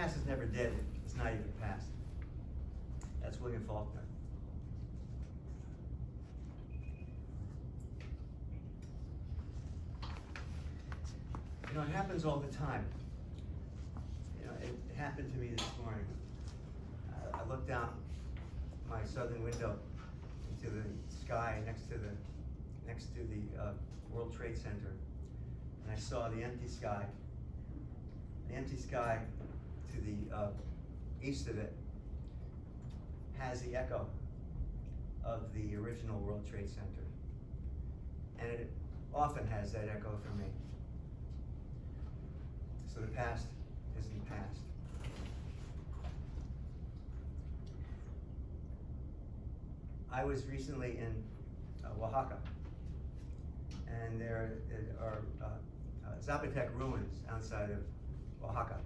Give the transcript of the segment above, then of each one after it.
past is never dead, it's not even past. That's William Faulkner. You know, it happens all the time. You know, it happened to me this morning. I looked down my southern window into the sky next to the World Trade Center, and I saw the empty sky. The empty sky to the east of it has the echo of the original World Trade Center, and it often has that echo for me. So the past isn't past. I was recently in Oaxaca, and there are Zapotec ruins outside of Oaxaca.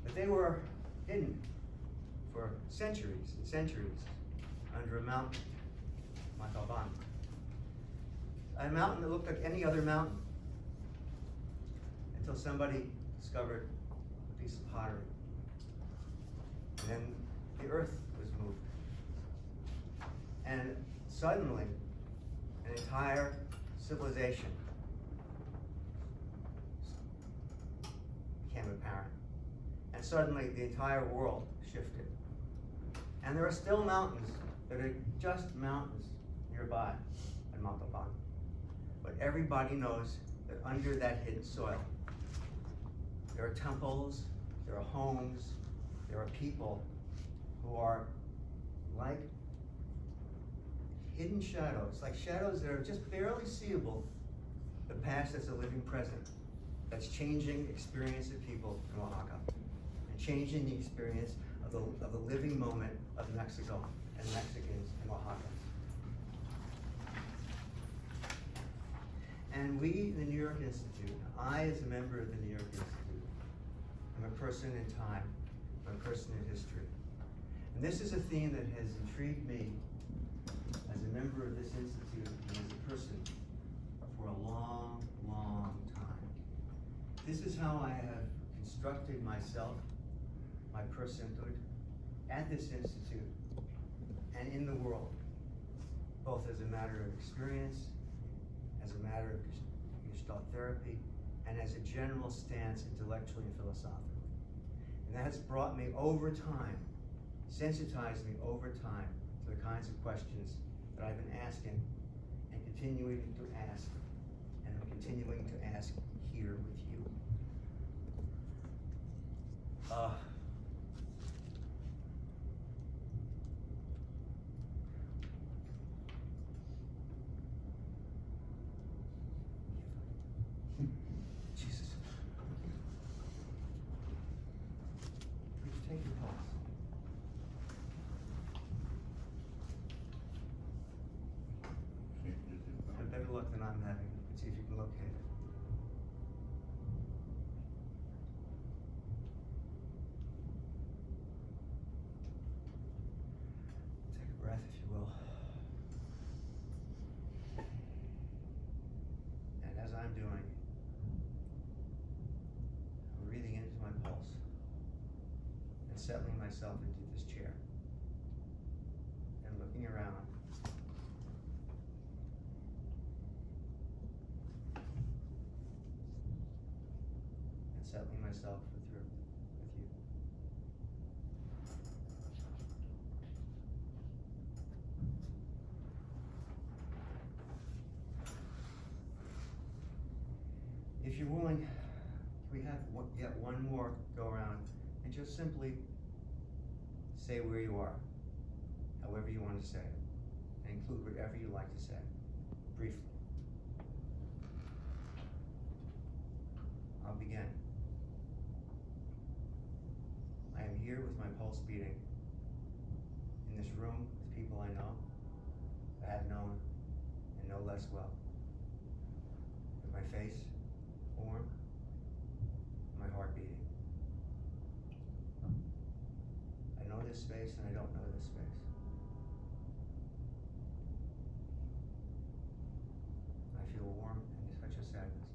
But they were hidden for centuries and centuries under a mountain, Montalban. A mountain that looked like any other mountain until somebody discovered a piece of pottery. And then the earth was moved. And suddenly, an entire civilization became apparent. And suddenly, the entire world shifted. And there are still mountains that are just mountains nearby in Montalban. But everybody knows that under that hidden soil, there are temples, there are homes, there are people who are like hidden shadows, like shadows that are just barely seeable. The past as a living present that's changing the experience of people in Oaxaca and changing the experience of the living moment of Mexico and Mexicans in Oaxaca. And we, the New York Institute, I as a member of the New York Institute, I'm a person in time, I'm a person in history. And this is a theme that has intrigued me as a member of this institute and as a person for a long, long time. This is how I have constructed myself, my personhood, at this institute and in the world, both as a matter of experience, as a matter of Gestalt therapy, and as a general stance intellectually and philosophically. And that has brought me over time, sensitized me over time to the kinds of questions that I've been asking and continuing to ask, and I'm continuing to ask here with you. Jesus. Please take your pulse. Have better luck than I'm having. Let's see if you can locate it. Take a breath, if you will. And as I'm doing, I'm breathing into my pulse and settling myself into this chair and looking around. Settling myself with you. If you're willing, we have yet one more go around and just simply say where you are, however you want to say it, and include whatever you like to say, briefly. I'll begin. I am here with my pulse beating in this room with people I know, I have known, and know less well. With my face warm, my heart beating. I know this space and I don't know this space. I feel warm and a touch of sadness.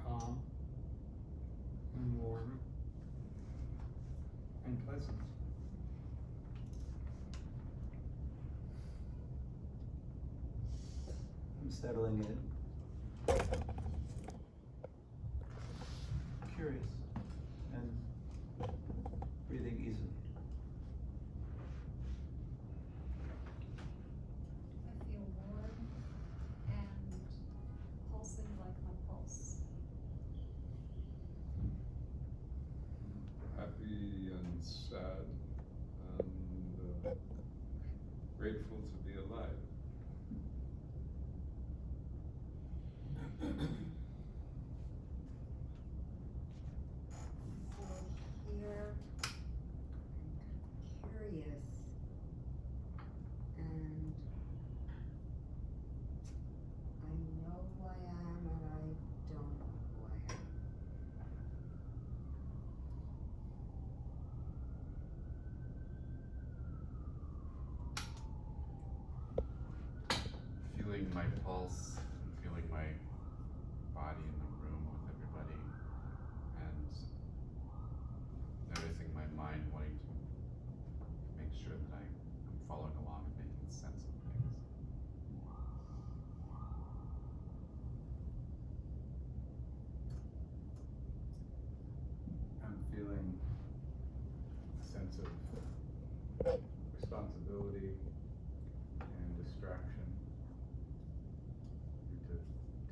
calm and warm and pleasant. I'm settling in. Curious and breathing easily. I feel warm and pulsing like my pulse. Happy and sad and grateful to be alive. So here, curious, and I know who I am and I don't know who I am. Feeling my pulse, feeling my body in the room with everybody, and noticing my mind wanting to make sure that I'm following along and making sense of things. I'm feeling a sense of responsibility and distraction due to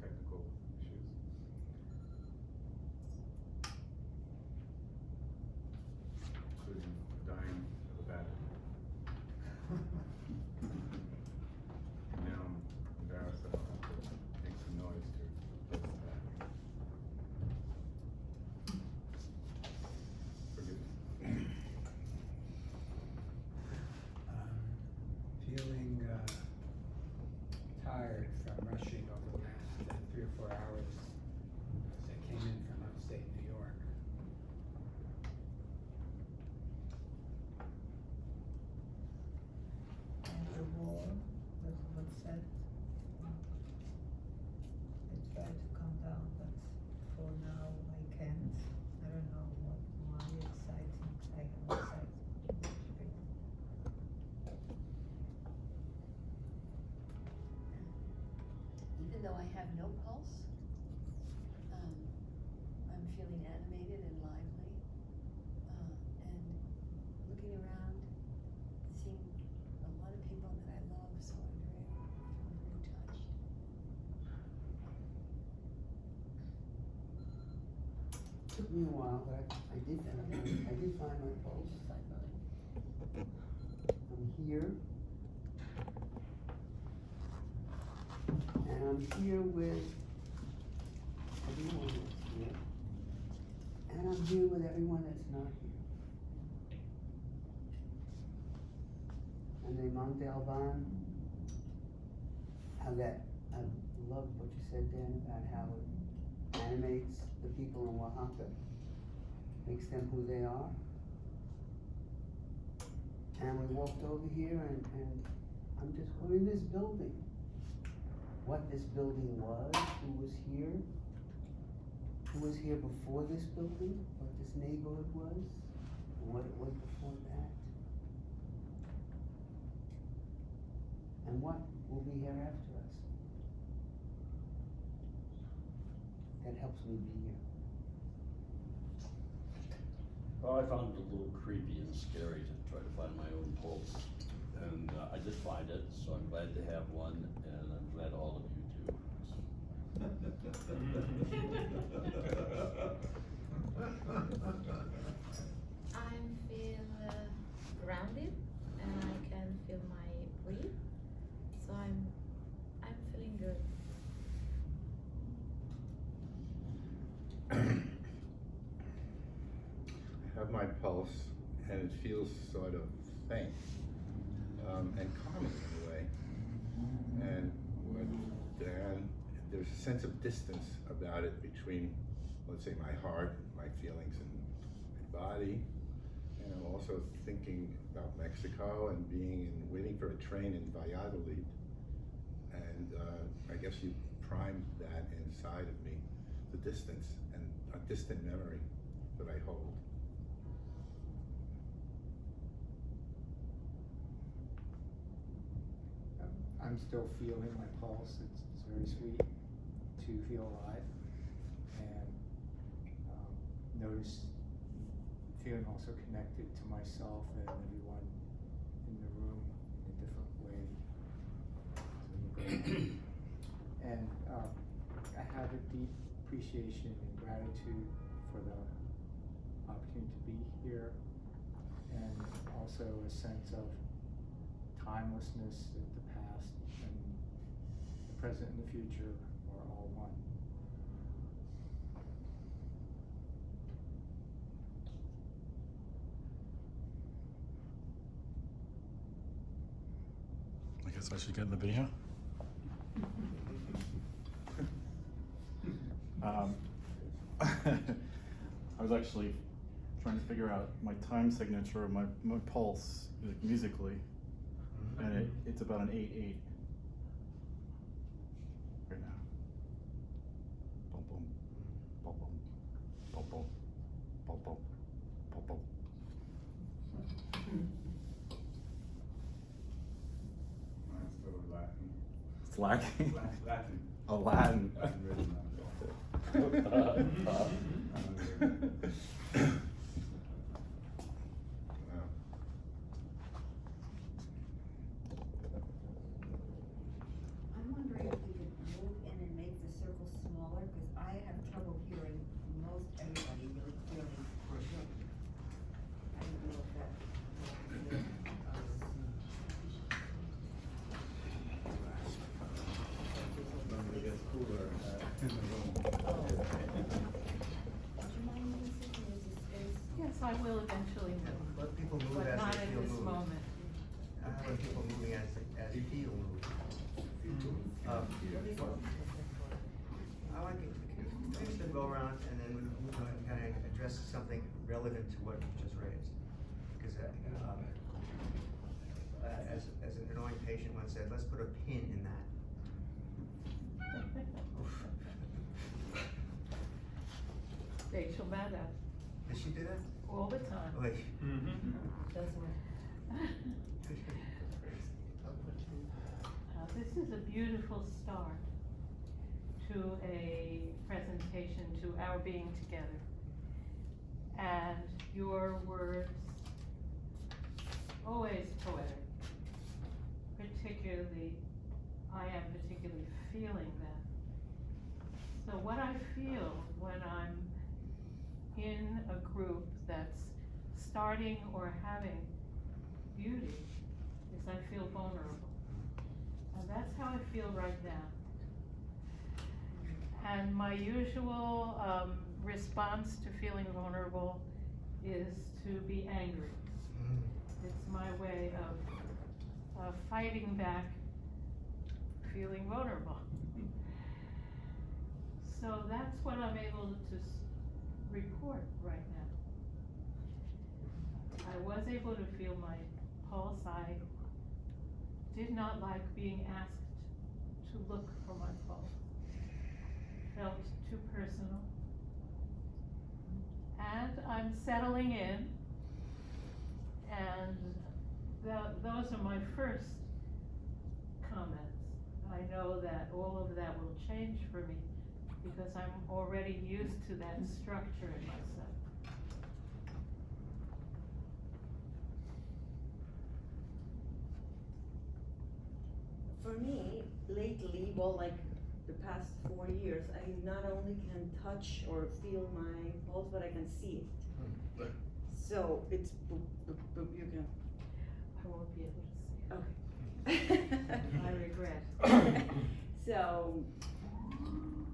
technical issues. Including dying of a battery. And now I'm embarrassed that I'll have to make some noise to replace the battery. Forgive me. Feeling tired from rushing over the last 3 or 4 hours as I came in from upstate New York. And the war was set. I tried to calm down, but for now I can't. I don't know what more exciting I am excited. Even though I have no pulse, I'm feeling animated and lively, and looking around, seeing a lot of people that I love, so I'm very touched. Took me a while, but I did find my pulse. I'm here. And I'm here with everyone that's here. And I'm here with everyone that's not here. And the Monte Alban, how that, I love what you said, Dan, about how it animates the people in Oaxaca, makes them who they are. And we walked over here and we're in this building. What this building was, who was here before this building, what this neighborhood was, and what it was before that. And what will be here after us. That helps me be here. Well, I found it a little creepy and scary to try to find my own pulse. And I did find it, so I'm glad to have one, and I'm glad all of you do. I feel grounded and I can feel my breath, so I'm feeling good. I have my pulse and it feels sort of faint and calming in a way. And with Dan, there's a sense of distance about it between, let's say, my heart, my feelings, and my body. And I'm also thinking about Mexico and waiting for a train in Valladolid. And I guess you primed that inside of me the distance and a distant memory that I hold. I'm still feeling my pulse. It's very sweet to feel alive, and notice feeling also connected to myself and everyone in the room in a different way. And I have a deep appreciation and gratitude for the opportunity to be here, and also a sense of timelessness, that the past and the present and the future are all one. I guess I should get in the video. I was actually trying to figure out my time signature, my pulse, like, musically, and it's about an 8/8 right now. Boom, boom, boom, boom, boom, boom, boom, boom, boom, boom. Mine's still Latin. It's lacking. Latin. Oh, Latin. Latin rhythm. Wow. I'm wondering if we could move in and make the circle smaller, because I have trouble hearing most everybody really clearly. I don't know if that. It gets cooler in the room. Would you mind moving this, or is this space? Yes, I will eventually move, Let people move but as not they at feel this moved. moment. I want people moving as they feel moved. I want to go around and then we kind of address something relevant to what you just raised. Because as an annoying patient once said, let's put a pin in that. Rachel Maddow, Did she do that? all the time. Like, Doesn't. This is a beautiful start to a presentation, to our being together. And your words, always poetic, particularly, I am particularly feeling that. So what I feel when I'm in a group that's starting or having beauty is I feel vulnerable. And that's how I feel right now. And my usual response to feeling vulnerable is to be angry. It's my way of fighting back feeling vulnerable. So that's what I'm able to report right now. I was able to feel my pulse. I did not like being asked to look for my pulse. Felt too personal. And I'm settling in, and those are my first comments. I know that all of that will change for me because I'm already used to that structure in myself. For me, lately, well, like the past 4 years, I not only can touch or feel my pulse, but I can see it. So it's boop, boop, boop, you can. I won't be able to see it. Okay. I regret. So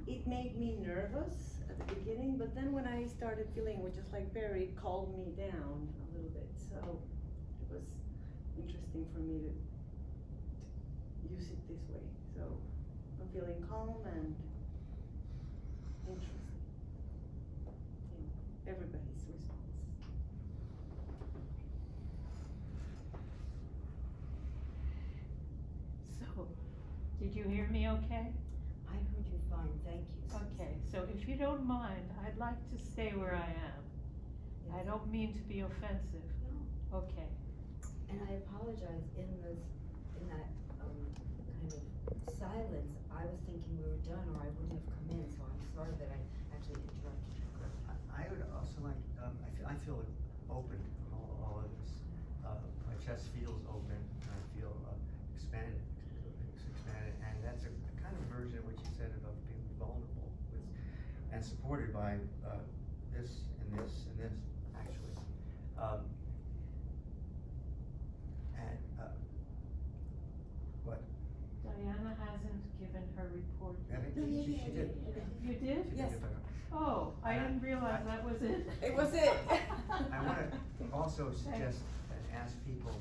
it made me nervous at the beginning, but then when I started feeling, which is like very calmed me down a little bit. So it was interesting for me to use it this way. So I'm feeling calm and interesting in everybody's response. So, did you hear me okay? I heard you fine, thank you. Okay, so if you don't mind, I'd like to stay where I am. I Yes. don't mean to be offensive. No. Okay. And I apologize, in that, kind of silence, I was thinking we were done, or I wouldn't have come in, so I'm sorry that I actually interrupted you. I would also like, I feel open from all of this. My chest feels open, and I feel expanded, and that's a kind of version of what you said about being vulnerable with, and supported by this and this and this, actually. What? Diana hasn't given her report. She did. You did? She Yes. did better. Oh, I didn't realize that was it. It was it. I want to also suggest and ask people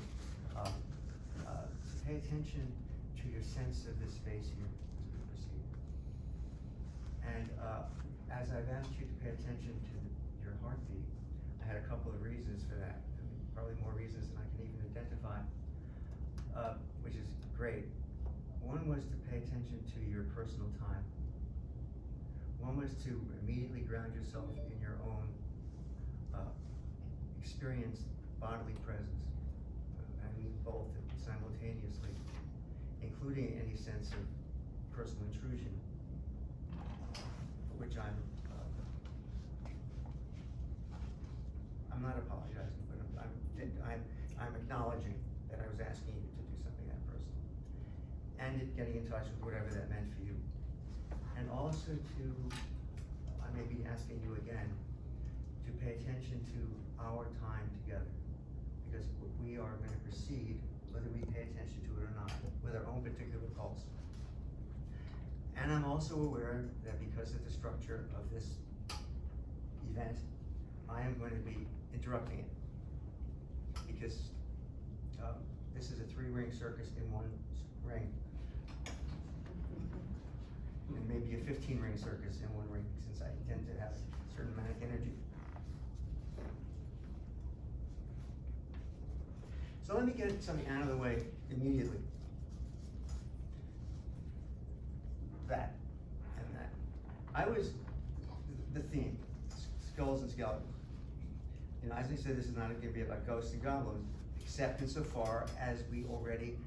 to pay attention to your sense of the space here as we proceed. And as I've asked you to pay attention to your heartbeat, I had a couple of reasons for that. I mean, probably more reasons than I can even identify, which is great. One was to pay attention to your personal time. One was to immediately ground yourself in your own experienced bodily presence. I mean both simultaneously, including any sense of personal intrusion, for which I'm not apologizing, but I'm acknowledging that I was asking you to do something that personal, and getting in touch with whatever that meant for you. And also I may be asking you again to pay attention to our time together, because we are going to proceed whether we pay attention to it or not, with our own particular pulse. And I'm also aware that because of the structure of this event, I am going to be interrupting it, because this is a 3-ring circus in one ring. And maybe a 15-ring circus in one ring, since I tend to have a certain amount of energy. So let me get something out of the way immediately. That and that. I was the theme, skulls and skeletons. You know, as I said, this is not going to be about ghosts and goblins, except insofar as we already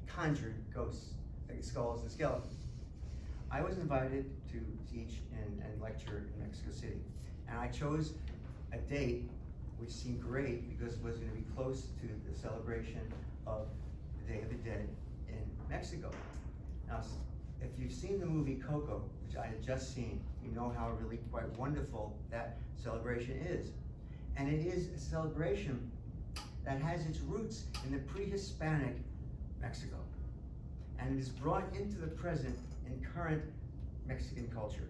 conjured ghosts, like skulls and skeletons. I was invited to teach and lecture in Mexico City, and I chose a date which seemed great because it was going to be close to the celebration of the Day of the Dead in Mexico. Now, if you've seen the movie Coco, which I had just seen, you know how really quite wonderful that celebration is. And it is a celebration that has its roots in the pre-Hispanic Mexico. And it is brought into the present in current Mexican culture.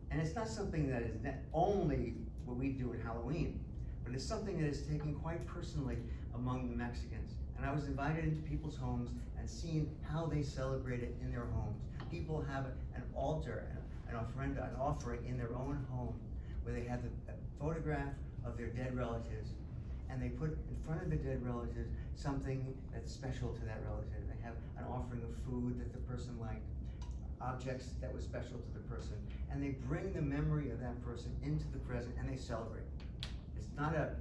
And it's not something that is only what we do at Halloween, but it's something that is taken quite personally among the Mexicans. And I was invited into people's homes and seen how they celebrate it in their homes. People have an altar, an offering in their own home, where they have a photograph of their dead relatives, and they put in front of the dead relatives something that's special to that relative. They have an offering of food that the person liked, objects that were special to the person, and they bring the memory of that person into the present and they celebrate. It's not an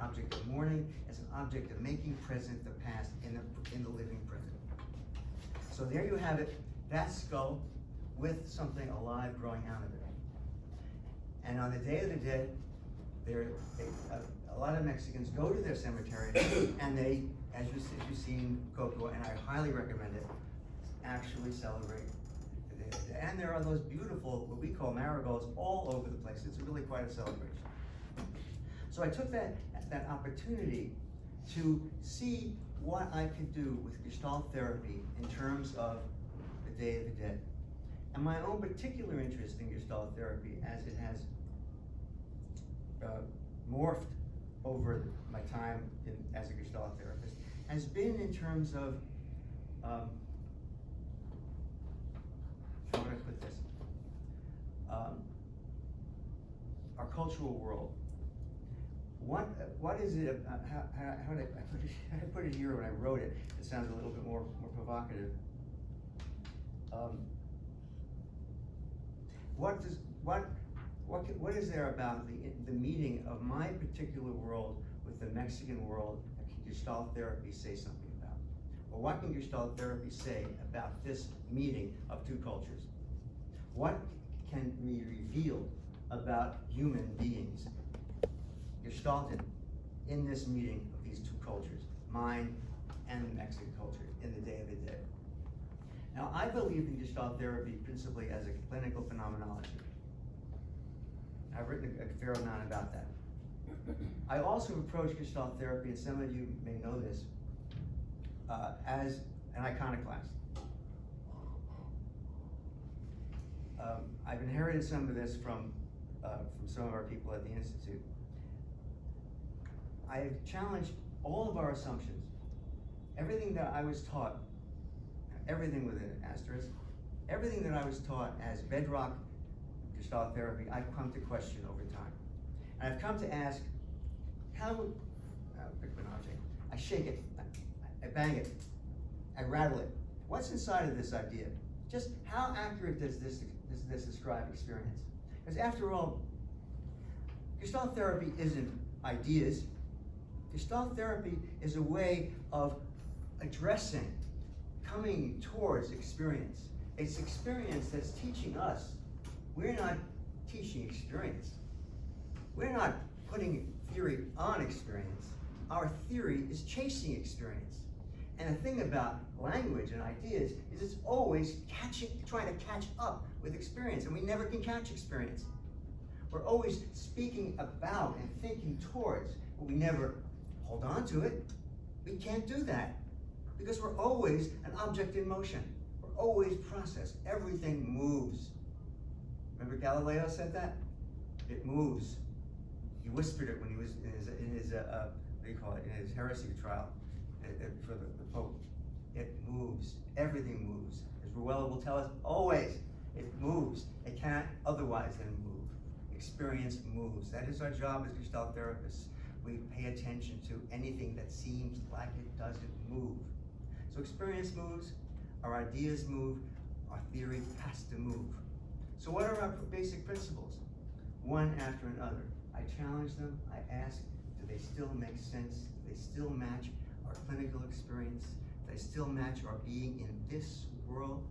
object of mourning, it's an object of making present the past in the living present. So there you have it, that skull with something alive growing out of it. And on the Day of the Dead, a lot of Mexicans go to their cemetery and they, as you've seen Coco, and I highly recommend it, actually celebrate the Day of the Dead. And there are those beautiful, what we call marigolds, all over the place. It's really quite a celebration. So I took that opportunity to see what I could do with Gestalt therapy in terms of the Day of the Dead. And my own particular interest in Gestalt therapy, as it has morphed over my time as a Gestalt therapist, has been in terms of, how would I put this? Our cultural world. What is it? How did I put it here when I wrote it? It sounds a little bit more provocative. What is there about the meeting of my particular world with the Mexican world that can Gestalt therapy say something about? Or what can Gestalt therapy say about this meeting of two cultures? What can be revealed about human beings, Gestalted, in this meeting of these two cultures, mine and the Mexican culture, in the day of the day? Now, I believe in Gestalt therapy principally as a clinical phenomenology. I've written a fair amount about that. I also approach Gestalt therapy, and some of you may know this, as an iconoclast. I've inherited some of this from some of our people at the Institute. I have challenged all of our assumptions. Everything that I was taught, everything with an asterisk, everything that I was taught as bedrock Gestalt therapy, I've come to question over time. And I've come to ask, how would, pick an object, I shake it, I bang it, I rattle it. What's inside of this idea? Just how accurate does this describe experience? Because after all, Gestalt therapy isn't ideas. Gestalt therapy is a way of addressing, coming towards experience. It's experience that's teaching us. We're not teaching experience. We're not putting theory on experience. Our theory is chasing experience. And the thing about language and ideas is it's always trying to catch up with experience, and we never can catch experience. We're always speaking about and thinking towards, but we never hold on to it. We can't do that because we're always an object in motion. We're always process. Everything moves. Remember Galileo said that? It moves. He whispered it when he was in his what do you call it, in his heresy trial for the Pope. It moves. Everything moves. As Ruella will tell us, always, it moves. It can't otherwise than move. Experience moves. That is our job as Gestalt therapists. We pay attention to anything that seems like it doesn't move. So experience moves, our ideas move, our theory has to move. So what are our basic principles? One after another. I challenge them, I ask, do they still make sense? Do they still match our clinical experience? Do they still match our being in this world?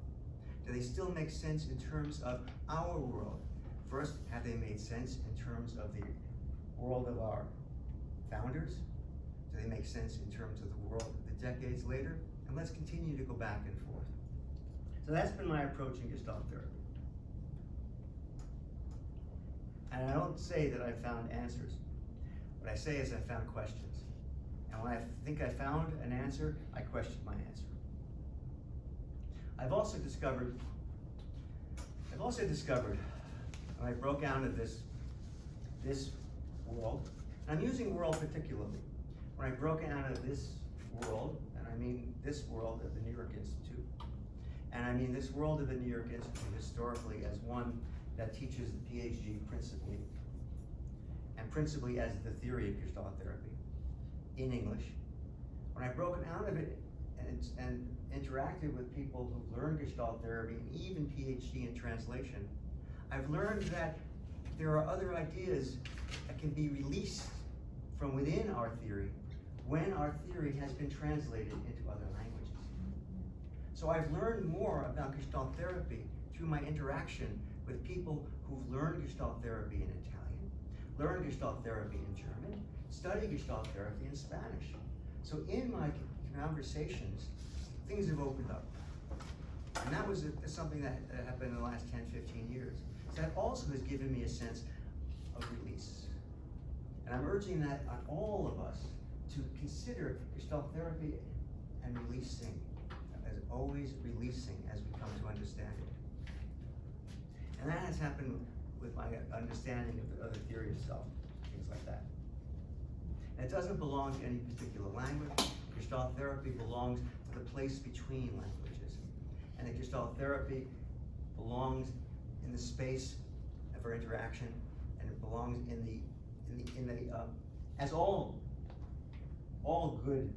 Do they still make sense in terms of our world? First, have they made sense in terms of the world of our founders? Do they make sense in terms of the world of the decades later? And let's continue to go back and forth. So that's been my approach in Gestalt therapy. And I don't say that I found answers. What I say is I found questions. And when I think I found an answer, I question my answer. I've also discovered when I broke down to this world, and I'm using world particularly, when I broke down to this world, and I mean this world of the New York Institute, and I mean this world of the New York Institute historically as one that teaches the PhD principally, and principally as the theory of Gestalt therapy in English. When I broke out of it and interacted with people who've learned Gestalt therapy and even PhD in translation, I've learned that there are other ideas that can be released from within our theory when our theory has been translated into other languages. So I've learned more about Gestalt therapy through my interaction with people who've learned Gestalt therapy in Italian, learned Gestalt therapy in German, studied Gestalt therapy in Spanish. So in my conversations, things have opened up. And that was something that happened in the last 10, 15 years. So that also has given me a sense of release. And I'm urging that on all of us to consider Gestalt therapy and releasing, as always releasing as we come to understand it. And that has happened with my understanding of the other theory of self, things like that. And it doesn't belong to any particular language. Gestalt therapy belongs to the place between languages. And the Gestalt therapy belongs in the space of our interaction, and it belongs in the as all good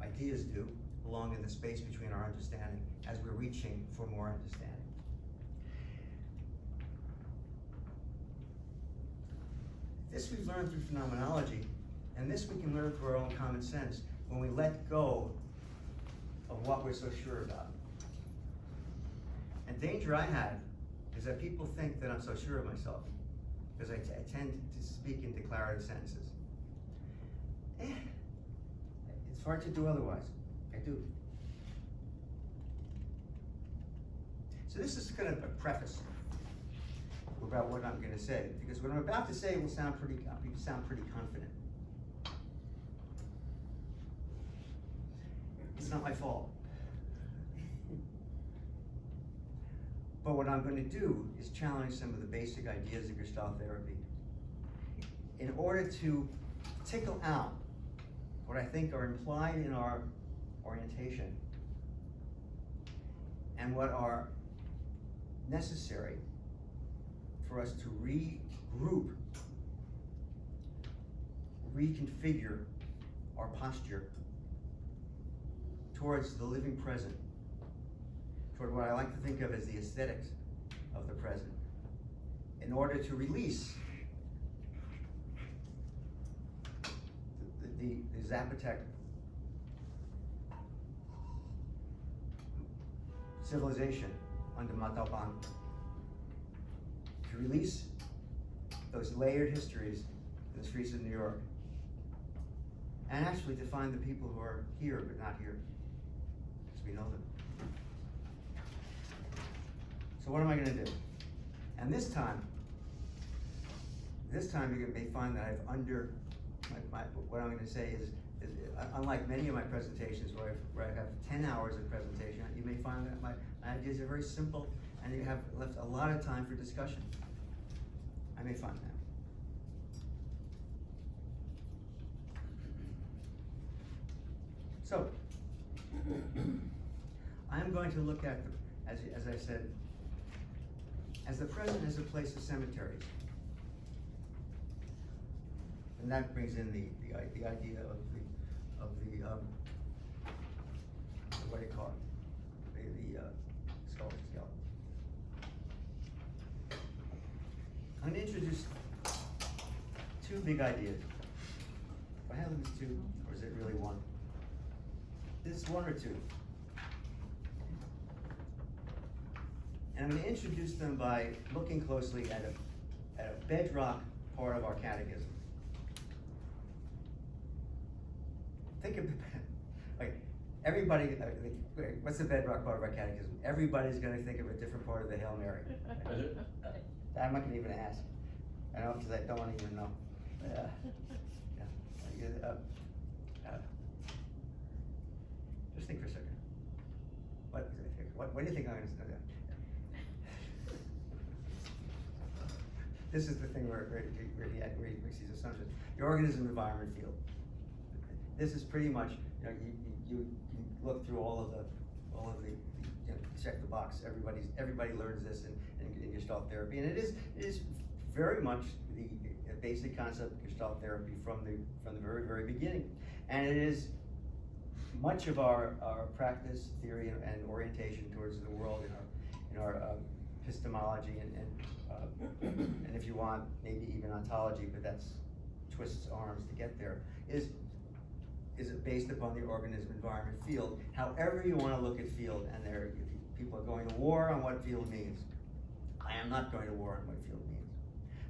ideas do, belong in the space between our understanding as we're reaching for more understanding. This we've learned through phenomenology, and this we can learn through our own common sense when we let go of what we're so sure about. And danger I had is that people think that I'm so sure of myself, because I tend to speak in declarative sentences. It's hard to do otherwise. I do. So this is kind of a preface about what I'm going to say, because what I'm about to say will sound pretty confident. It's not my fault. But what I'm going to do is challenge some of the basic ideas of Gestalt therapy in order to tickle out what I think are implied in our orientation and what are necessary for us to regroup, reconfigure our posture towards the living present, toward what I like to think of as the aesthetics of the present, in order to release the Zapotec civilization under Montalban, to release those layered histories in the streets of New York, and actually to find the people who are here but not here, as we know them. So what am I going to do? And this time you may find that I've what I'm going to say is unlike many of my presentations where I have 10 hours of presentation, you may find that my ideas are very simple and you have left a lot of time for discussion. I may find that. So, I'm going to look at, as I said, as the present as a place of cemeteries. And that brings in the idea of the what do you call it? The skull skeleton. I'm going to introduce two big ideas. Do I have them as two, or is it really one? It's one or two. And I'm going to introduce them by looking closely at a bedrock part of our catechism. Think of like everybody. What's the bedrock part of our catechism? Everybody's going to think of a different part of the Hail Mary. I'm not going to even ask. I know because I don't even know. Just think for a second. What do you think I'm going to say? This is the thing where he makes these assumptions. The organism environment field. This is pretty much, you look through all of the check the box. Everybody learns this in Gestalt therapy, and it is very much the basic concept of Gestalt therapy from the very, very beginning, and it is much of our practice, theory, and orientation towards the world in our epistemology and if you want, maybe even ontology, but that's twists arms to get there, is based upon the organism environment field. However you want to look at field, and people are going to war on what field means. I am not going to war on what field means.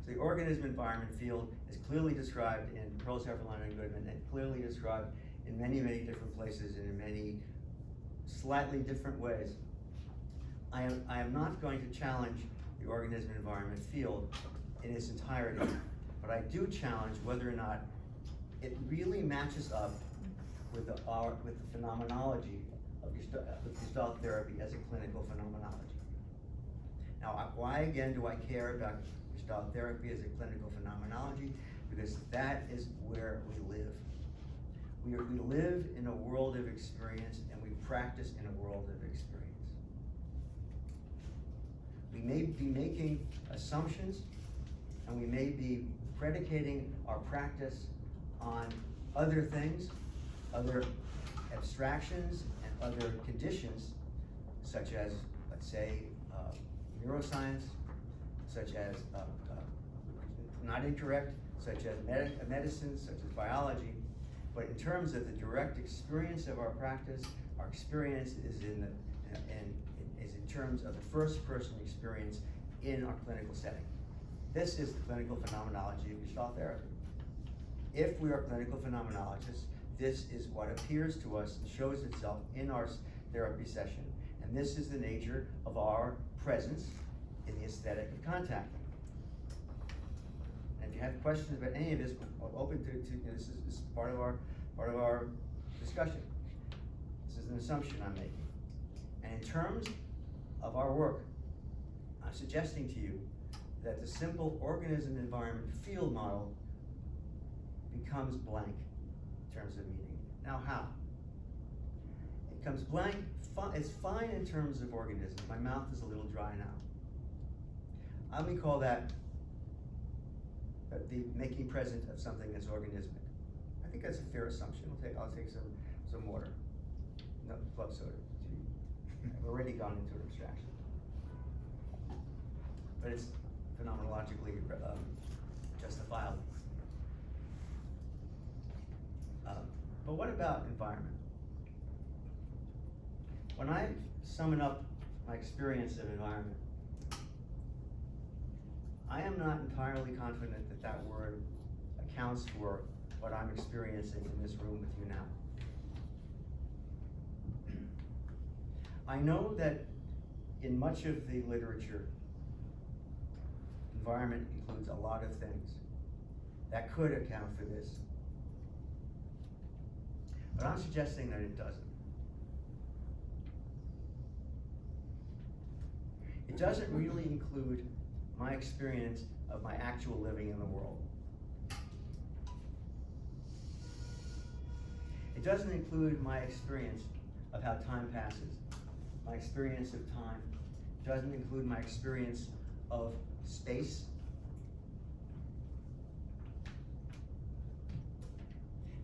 So the organism environment field is clearly described in Pearls, Hefferline, and Goodman, and clearly described in many, many different places and in many slightly different ways. I am not going to challenge the organism environment field in its entirety, but I do challenge whether or not it really matches up with the phenomenology of Gestalt therapy as a clinical phenomenology. Now, why again do I care about Gestalt therapy as a clinical phenomenology? Because that is where we live. We live in a world of experience, and we practice in a world of experience. We may be making assumptions, and we may be predicating our practice on other things, other abstractions, and other conditions, such as, let's say, neuroscience, such as, not incorrect, such as medicine, such as biology, but in terms of the direct experience of our practice, our experience is in terms of the first person experience in our clinical setting. This is the clinical phenomenology of Gestalt therapy. If we are clinical phenomenologists, this is what appears to us and shows itself in our therapy session, and this is the nature of our presence in the aesthetic of contacting. And if you have questions about any of this, I'm open to this is part of our discussion. This is an assumption I'm making. And in terms of our work, I'm suggesting to you that the simple organism environment field model becomes blank in terms of meaning. Now how? It comes blank, it's fine in terms of organisms. My mouth is a little dry now. I'm gonna call that the making present of something that's organismic. I think that's a fair assumption. I'll take some water. No, club soda. I've already gone into an abstraction. But it's phenomenologically justifiable. But what about environment? When I summon up my experience of environment, I am not entirely confident that that word accounts for what I'm experiencing in this room with you now. I know that in much of the literature, environment includes a lot of things that could account for this. But I'm suggesting that it doesn't. It doesn't really include my experience of my actual living in the world. It doesn't include my experience of how time passes, my experience of time. It doesn't include my experience of space.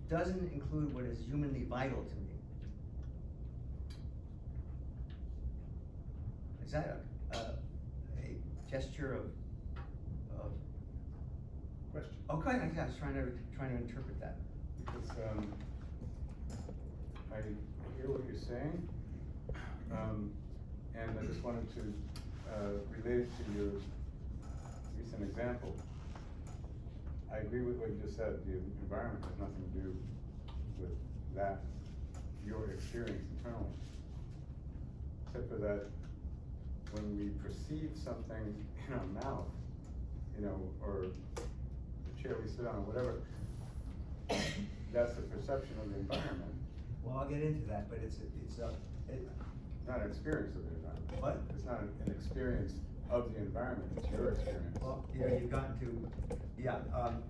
It doesn't include what is humanly vital to me. Is that a gesture of Question. Oh, go ahead. I was trying to interpret that. Because I hear what you're saying, and I just wanted to relate it to your recent example. I agree with what you just said. The environment has nothing to do with that, your experience internally. Except for that, when we perceive something in our mouth, or the chair we sit on, or whatever, that's the perception of the environment. Well, I'll get into that, but it's Not an experience of the environment. What? It's not an experience of the environment, it's your experience. Well, you've gotten to,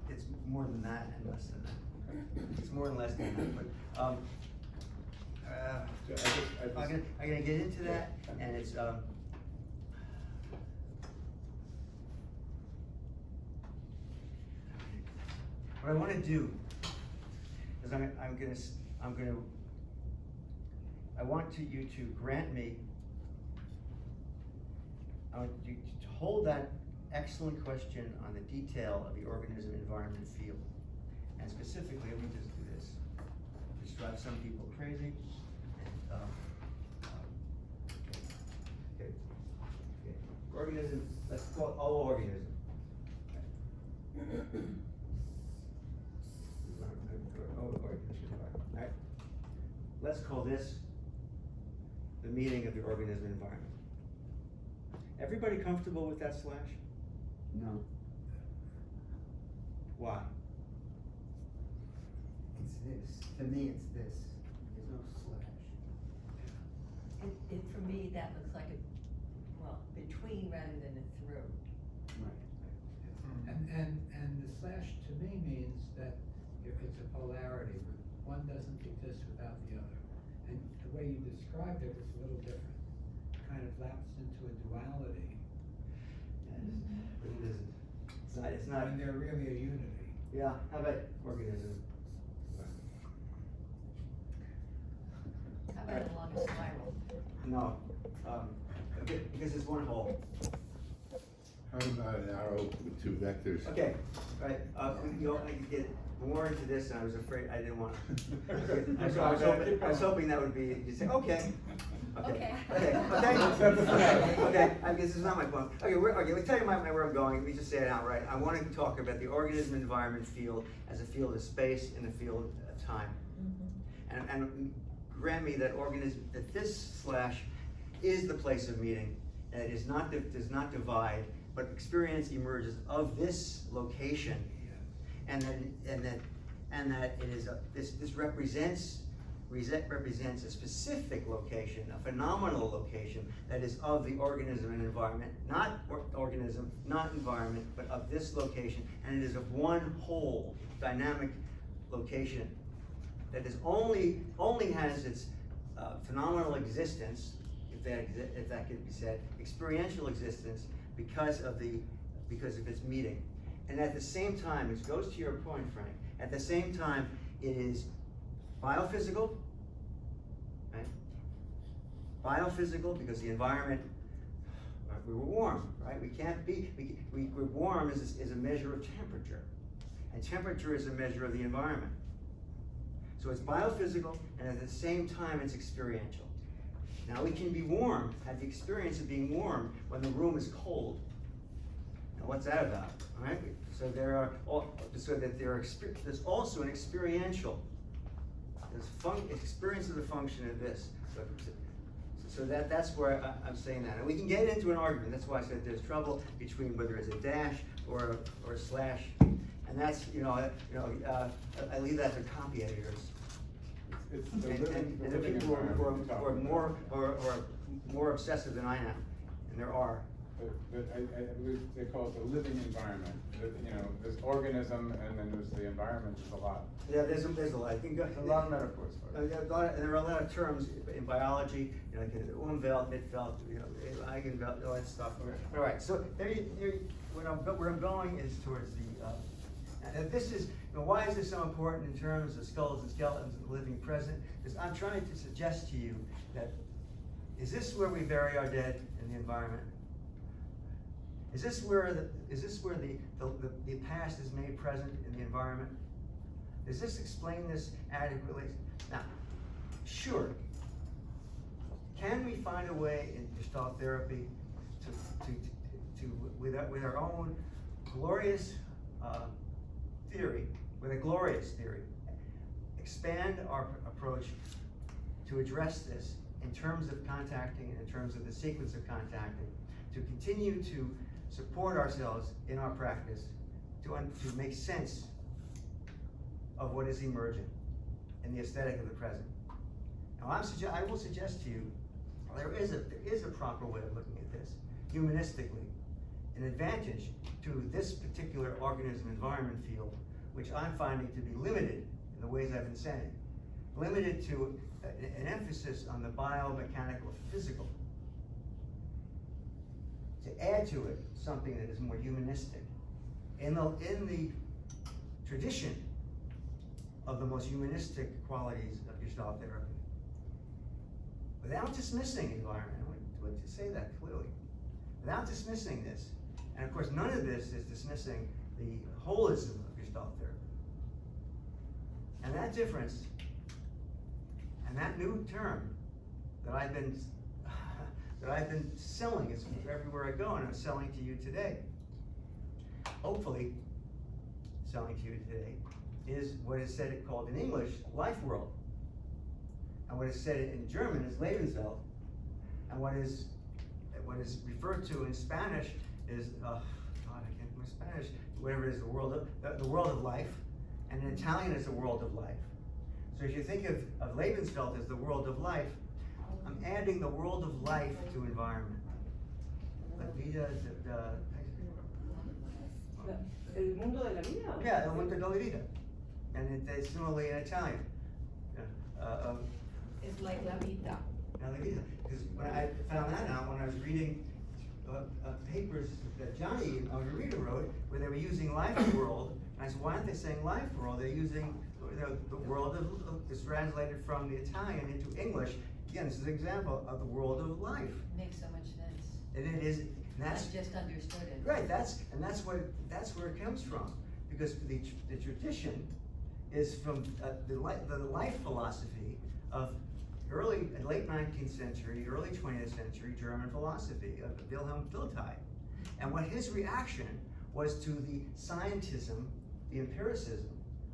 it's more than that and less than that. It's more and less than that, but, I'm gonna get into that, and it's, what I wanna do is I want you to grant me, I want you to hold that excellent question on the detail of the organism environment field. And specifically, let me just do this. Just drive some people crazy. And, okay. Organism, let's call it all organism. Alright. Let's call this the meaning of the organism environment. Everybody comfortable with that slash? No. Why? It's this. For me, it's this. There's no slash. It, for me, that looks like between rather than a through. Right. And the slash to me means that it's a polarity. One doesn't exist without the other. And the way you described it was a little different. Kind of lapsed into a duality. But it isn't. It's not. And they're really a unity. Yeah, how about organism? How about along a spiral? No, because it's one whole. How about an arrow with two vectors? Okay, Right, you know, I could get more into this, and I was afraid, I didn't want to. Keep going. I was hoping that would be, you say, okay. Okay. Okay, I guess it's not my point. Okay, let me tell you where I'm going, let me just say it outright. I want to talk about the organism-environment field as a field of space and a field of time. And grant me that that this slash is the place of meeting, and it is not, does not divide, but experience emerges of this location, and that it is this represents a specific location, a phenomenal location that is of the organism and environment, not organism, not environment, but of this location, and it is of one whole dynamic location that is only has its phenomenal existence, if that could be said, experiential existence because of its meeting. And at the same time, it goes to your point, Frank, at the same time it is biophysical, right? Biophysical, because the environment, we were warm, right? We can't be, we're warm is a measure of temperature, and temperature is a measure of the environment. So it's biophysical, and at the same time it's experiential. Now we can be warm, have the experience of being warm when the room is cold. Now what's that about, all right? So there's also an experiential, experience of the function of this. So that's where I'm saying that. And we can get into an argument, that's why I said there's trouble between whether it's a dash or a slash. And that's, I leave that to copy editors. It's And the the living people who environment are more obsessive than I am, and there are. But I believe they call it the living environment. There's organism, and then there's the environment. There's a lot. Yeah, there's a lot. I think There's a lot of metaphors for it. and there are a lot of terms in biology, like Umwelt, Mitwelt, Eigenwelt, all that stuff. All right, so where I'm going is towards the. And this is, why is this so important in terms of skulls and skeletons and the living present? Because I'm trying to suggest to you that, is this where we bury our dead in the environment? Is this where the past is made present in the environment? Does this explain this adequately? Now, sure. Can we find a way in Gestalt therapy to with our own glorious theory, with a glorious theory, expand our approach to address this in terms of contacting and in terms of the sequence of contacting, to continue to support ourselves in our practice, to make sense of what is emerging in the aesthetic of the present. Now I will suggest to you, there is a proper way of looking at this, humanistically, an advantage to this particular organism environment field, which I'm finding to be limited in the ways I've been saying. Limited to an emphasis on the biomechanical physical. To add to it something that is more humanistic. In the tradition of the most humanistic qualities of Gestalt therapy. Without dismissing environment, I want to say that clearly. Without dismissing this, and of course none of this is dismissing the holism of Gestalt therapy. And that difference, and that new term that I've been selling is everywhere I go, and I'm selling to you today. Hopefully, selling to you today is what is said called in English life world, and what is said in German is Lebenswelt, and what is referred to in Spanish is God, I can't remember Spanish. Whatever it is, the world of life, and in Italian is the world of life. So if you think of Lebenswelt as the world of life, I'm adding the world of life to environment. La vida El mundo de la vida. Yeah, el mundo de la vida. And it's similarly in Italian. It's like la vida. La vida. Because when I found that out when I was reading papers that Johnny Margarita wrote, where they were using life world, and I said, why aren't they saying life world? They're using the world of, it's translated from the Italian into English. Again, this is an example of the world of life. Makes so much sense. And it is, and I that's just understood it. right. That's where it comes from. because the tradition is from the life philosophy of late 19th century, early 20th century German philosophy of Wilhelm Dilthey. And what his reaction was to the scientism, the empiricism,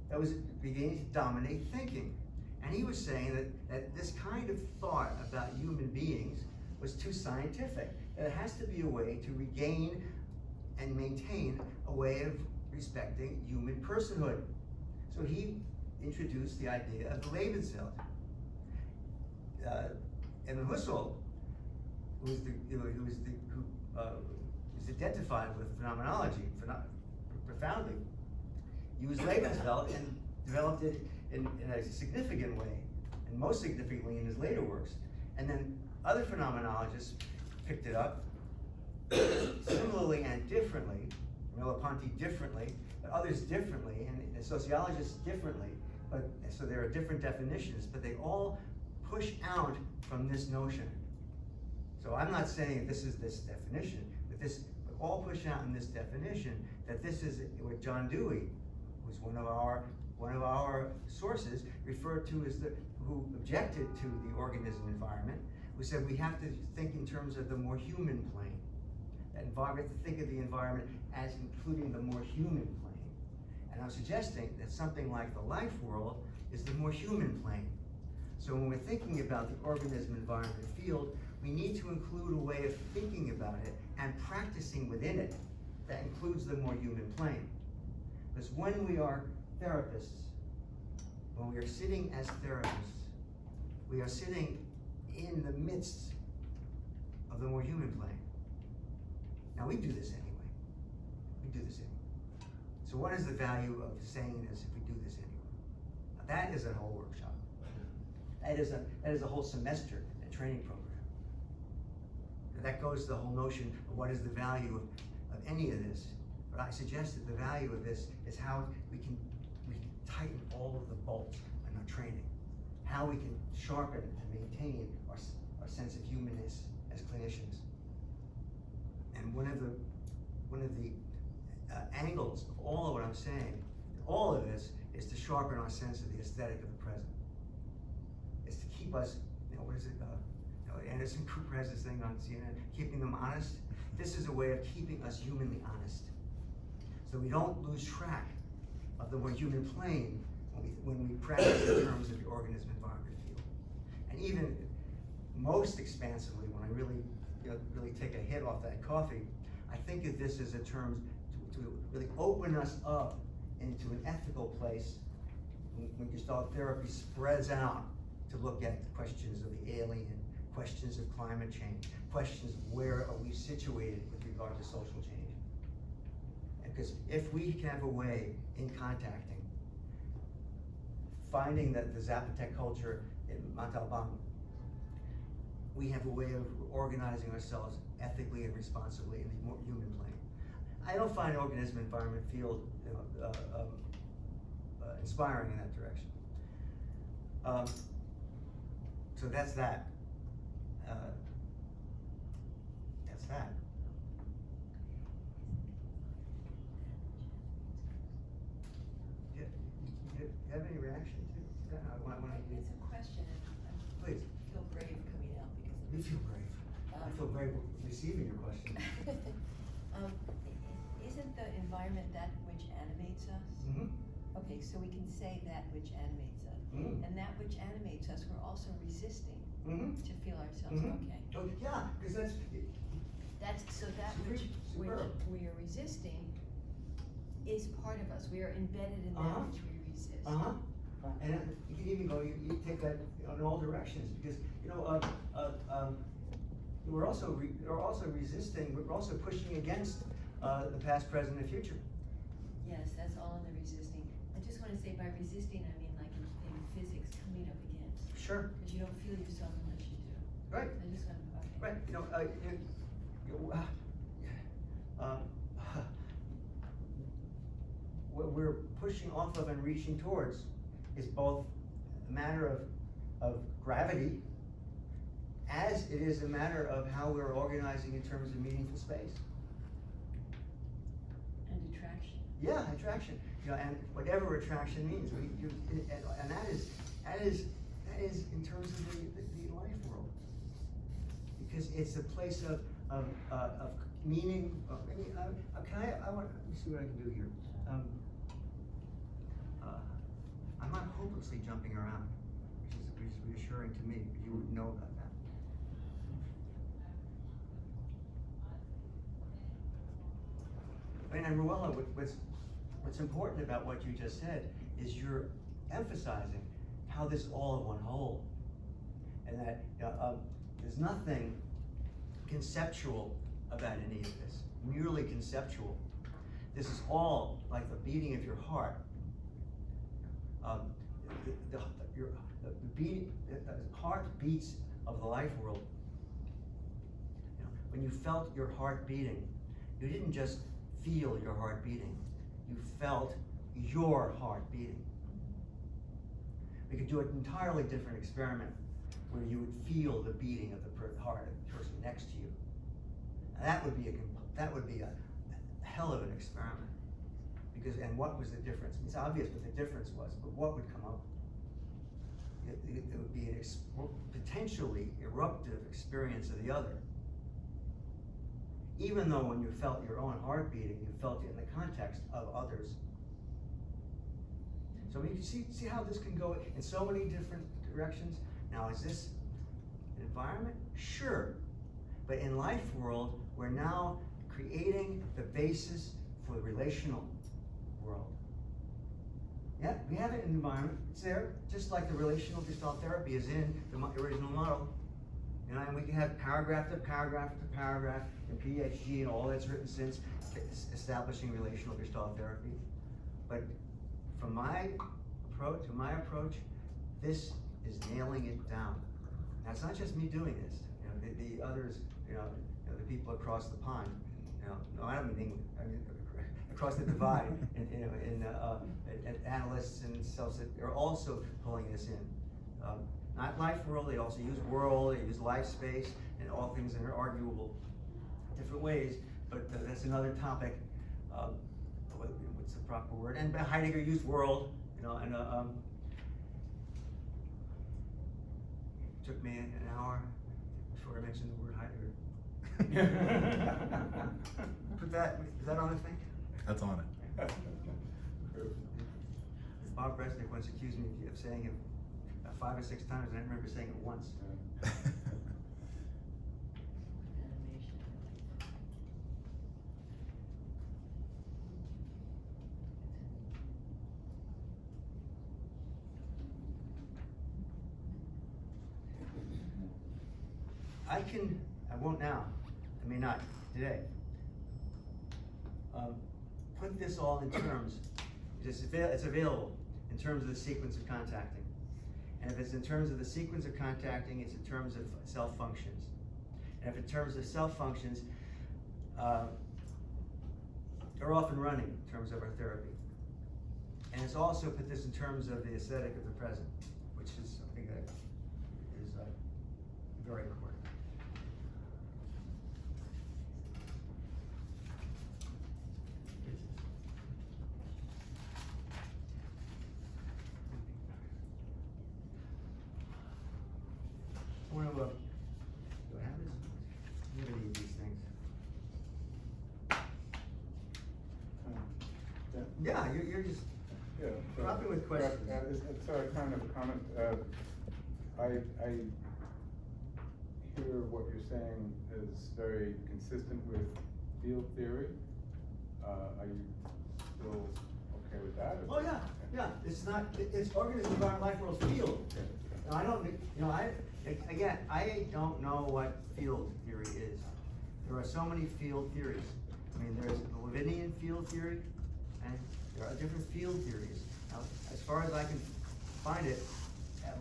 that was beginning to dominate thinking. And he was saying that this kind of thought about human beings was too scientific, that it has to be a way to regain and maintain a way of respecting human personhood. So he introduced the idea of the Lebenswelt. Edmund Husserl, who was identified with phenomenology profoundly, used Lebenswelt and developed it in a significant way, and most significantly in his later works. And then other phenomenologists picked it up, similarly and differently, Merleau-Ponty differently, but others differently, and sociologists differently. But so there are different definitions, but they all push out from this notion. So I'm not saying this is this definition, but all push out in this definition that this is what John Dewey, who's one of our sources, referred to as who objected to the organism environment, who said we have to think in terms of the more human plane. That environment, to think of the environment as including the more human plane. And I'm suggesting that something like the life world is the more human plane. So when we're thinking about the organism environment field, we need to include a way of thinking about it and practicing within it that includes the more human plane. Because when we are therapists, when we are sitting as therapists, we are sitting in the midst of the more human plane. Now we do this anyway. We do this anyway. So what is the value of saying this if we do this anyway? Now that is a whole workshop. That is a whole semester and training program. And that goes to the whole notion of what is the value of any of this. But I suggest that the value of this is how we can tighten all of the bolts in our training. How we can sharpen and maintain our sense of humanness as clinicians. And one of the angles of all of what I'm saying, all of this, is to sharpen our sense of the aesthetic of the present. It's to keep us, what is it, Anderson Cooper has this thing on CNN, keeping them honest. This is a way of keeping us humanly honest. So we don't lose track of the more human plane when we practice in terms of the organism environment field. And even most expansively, when I really take a hit off that coffee, I think of this as a term to really open us up into an ethical place when Gestalt therapy spreads out to look at questions of the alien, questions of climate change, questions of where are we situated with regard to social change. Because if we can have a way in contacting, finding that the Zapotec culture in Montalbán, we have a way of organizing ourselves ethically and responsibly in the more human plane. I don't find organism environment field inspiring in that direction. So that's that. That's that. Do you have any reaction to that? It's a question, and Please. I feel brave coming out because of You this. feel brave. I feel brave receiving your question. Isn't the environment that which animates us? Mm-hmm. Okay, so we can say that which animates us. Mm-hmm. And that which animates us, we're also resisting Mm-hmm. to feel ourselves Mm-hmm. okay. Oh, yeah, because That's, so that which Superb. we are resisting is part of us. We are embedded in that Uh-huh. which we resist. Uh-huh. And you can even go, you take that in all directions, because, we're also resisting, we're also pushing against the past, present, and future. Yes, that's all in the resisting. I just wanna say by resisting, I mean like in physics, coming up against. Sure. Cause you don't feel yourself unless you do. Right. I just wanna, okay. Right, what we're pushing off of and reaching towards is both a matter of gravity, as it is a matter of how we're organizing in terms of meaningful space. And attraction. Yeah, attraction, you know, and whatever attraction means, and that is in terms of the life world. Because it's a place of meaning, I want, let me see what I can do here. I'm not hopelessly jumping around, which is reassuring to me, you would know about that. And Ruella, what's important about what you just said is you're emphasizing how this is all of one whole. And that there's nothing conceptual about any of this, merely conceptual. This is all like the beating of your heart. The heartbeats of the life world. You know, when you felt your heart beating, you didn't just feel your heart beating, you felt your heart beating. We could do an entirely different experiment where you would feel the beating of the heart of the person next to you. And that would be a hell of an experiment. Because, and what was the difference? It's obvious what the difference was, but what would come up? It would be a potentially eruptive experience of the other. Even though when you felt your own heart beating, you felt it in the context of others. So you can see how this can go in so many different directions. Now, is this an environment? Sure. But in life world, we're now creating the basis for the relational world. Yeah, we have an environment, it's there, just like the relational gestalt therapy is in the original model. You know, and we can have paragraph to paragraph to paragraph in PhD and all that's written since establishing relational gestalt therapy. But from my approach, this is nailing it down. Now, it's not just me doing this. You know, the others, the people across the pond. No, I don't mean England. I mean across the divide, and analysts and self are also pulling this in. Not life world. They also use world. They use life space and all things that are arguable, different ways. But that's another topic. What's the proper word? And Heidegger used world. And took me an hour before I mentioned the word Heidegger. Is that on the thing? That's on it. Bob Resnick once accused me of saying it 5 or 6 times, and I remember saying it once. I won't now, I may not today, put this all in terms, it's available in terms of the sequence of contacting. And if it's in terms of the sequence of contacting, it's in terms of self functions. And if in terms of self functions, they're often running in terms of our therapy. And it's also put this in terms of the aesthetic of the present, which is something that is very important. I want to, do I have this? I'm gonna need these things. Yeah, you're just dropping with questions. It's a kind of comment. I hear what you're saying is very consistent with field theory. Are you still okay with that? Oh yeah. It's not. It's organism, environment, life, world, field. Now, I don't. I don't know what field theory is. There are so many field theories. I mean, there's the Levinian field theory, and there are different field theories. Now, as far as I can find it,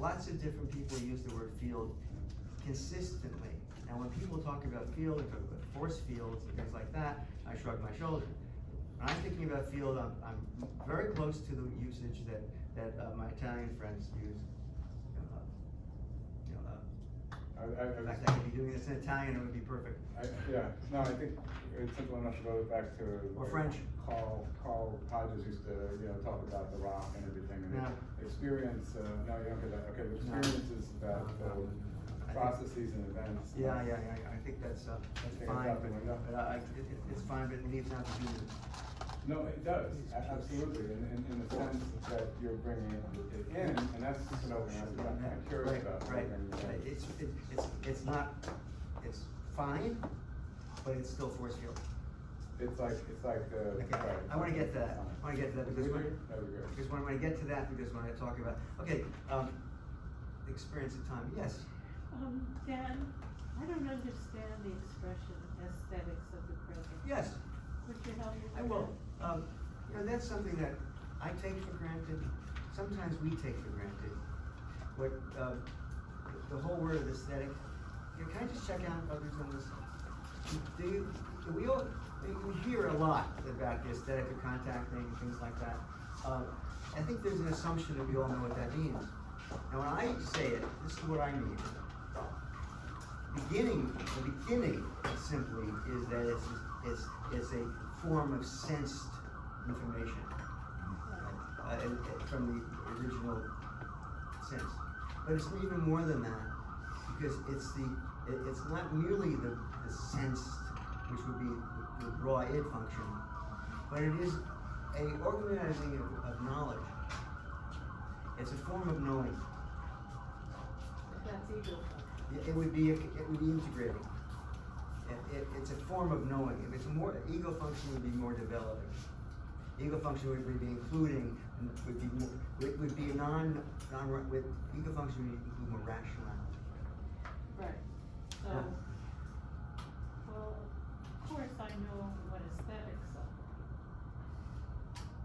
lots of different people use the word field consistently. And when people talk about field, they talk about force fields and things like that, I shrug my shoulders. When I'm thinking about field, I'm very close to the usage that my Italian friends use. In fact, I could be doing this in Italian, it would be perfect. I think it's simple enough to go back to Or French. Carl Hodges used to, talk about the rock and everything, and No. experience, no, you don't get that, okay, No. experience is about, I think- processes and events. Yeah, I think that's Take it fine, out the window. but it's fine, but it needs not to be. No, it does, absolutely, in the sense that you're bringing it in, and that's what I was asking about, I'm curious Right, about. right, bringing it in. right. It's not, it's fine, but it's still force field. It's like, Okay, right. I wanna get to that, because Would when, you? That'd be great. because when I get to that, because when I talk about, okay, experience of time, yes. Dan, I don't understand the expression aesthetics of the present. Yes, Would you help me with I will. that? That's something that I take for granted, sometimes we take for granted. What, the whole word of aesthetic, can I just check out others on this? We hear a lot about the aesthetic of contacting and things like that. I think there's an assumption that we all know what that means. Now, when I say it, this is what I mean. The beginning simply is that it's a form of sensed information from the original sense. But it's even more than that, because it's not merely the sense, which would be the raw id function, but it is a organizing of knowledge. It's a form of knowing. That's ego. It would be integrating. It's a form of knowing. If it's more, ego function would be more developing. Ego function would be including, would be with ego function would include more rationality. Right, so, Yeah. well, of course I know what aesthetics are.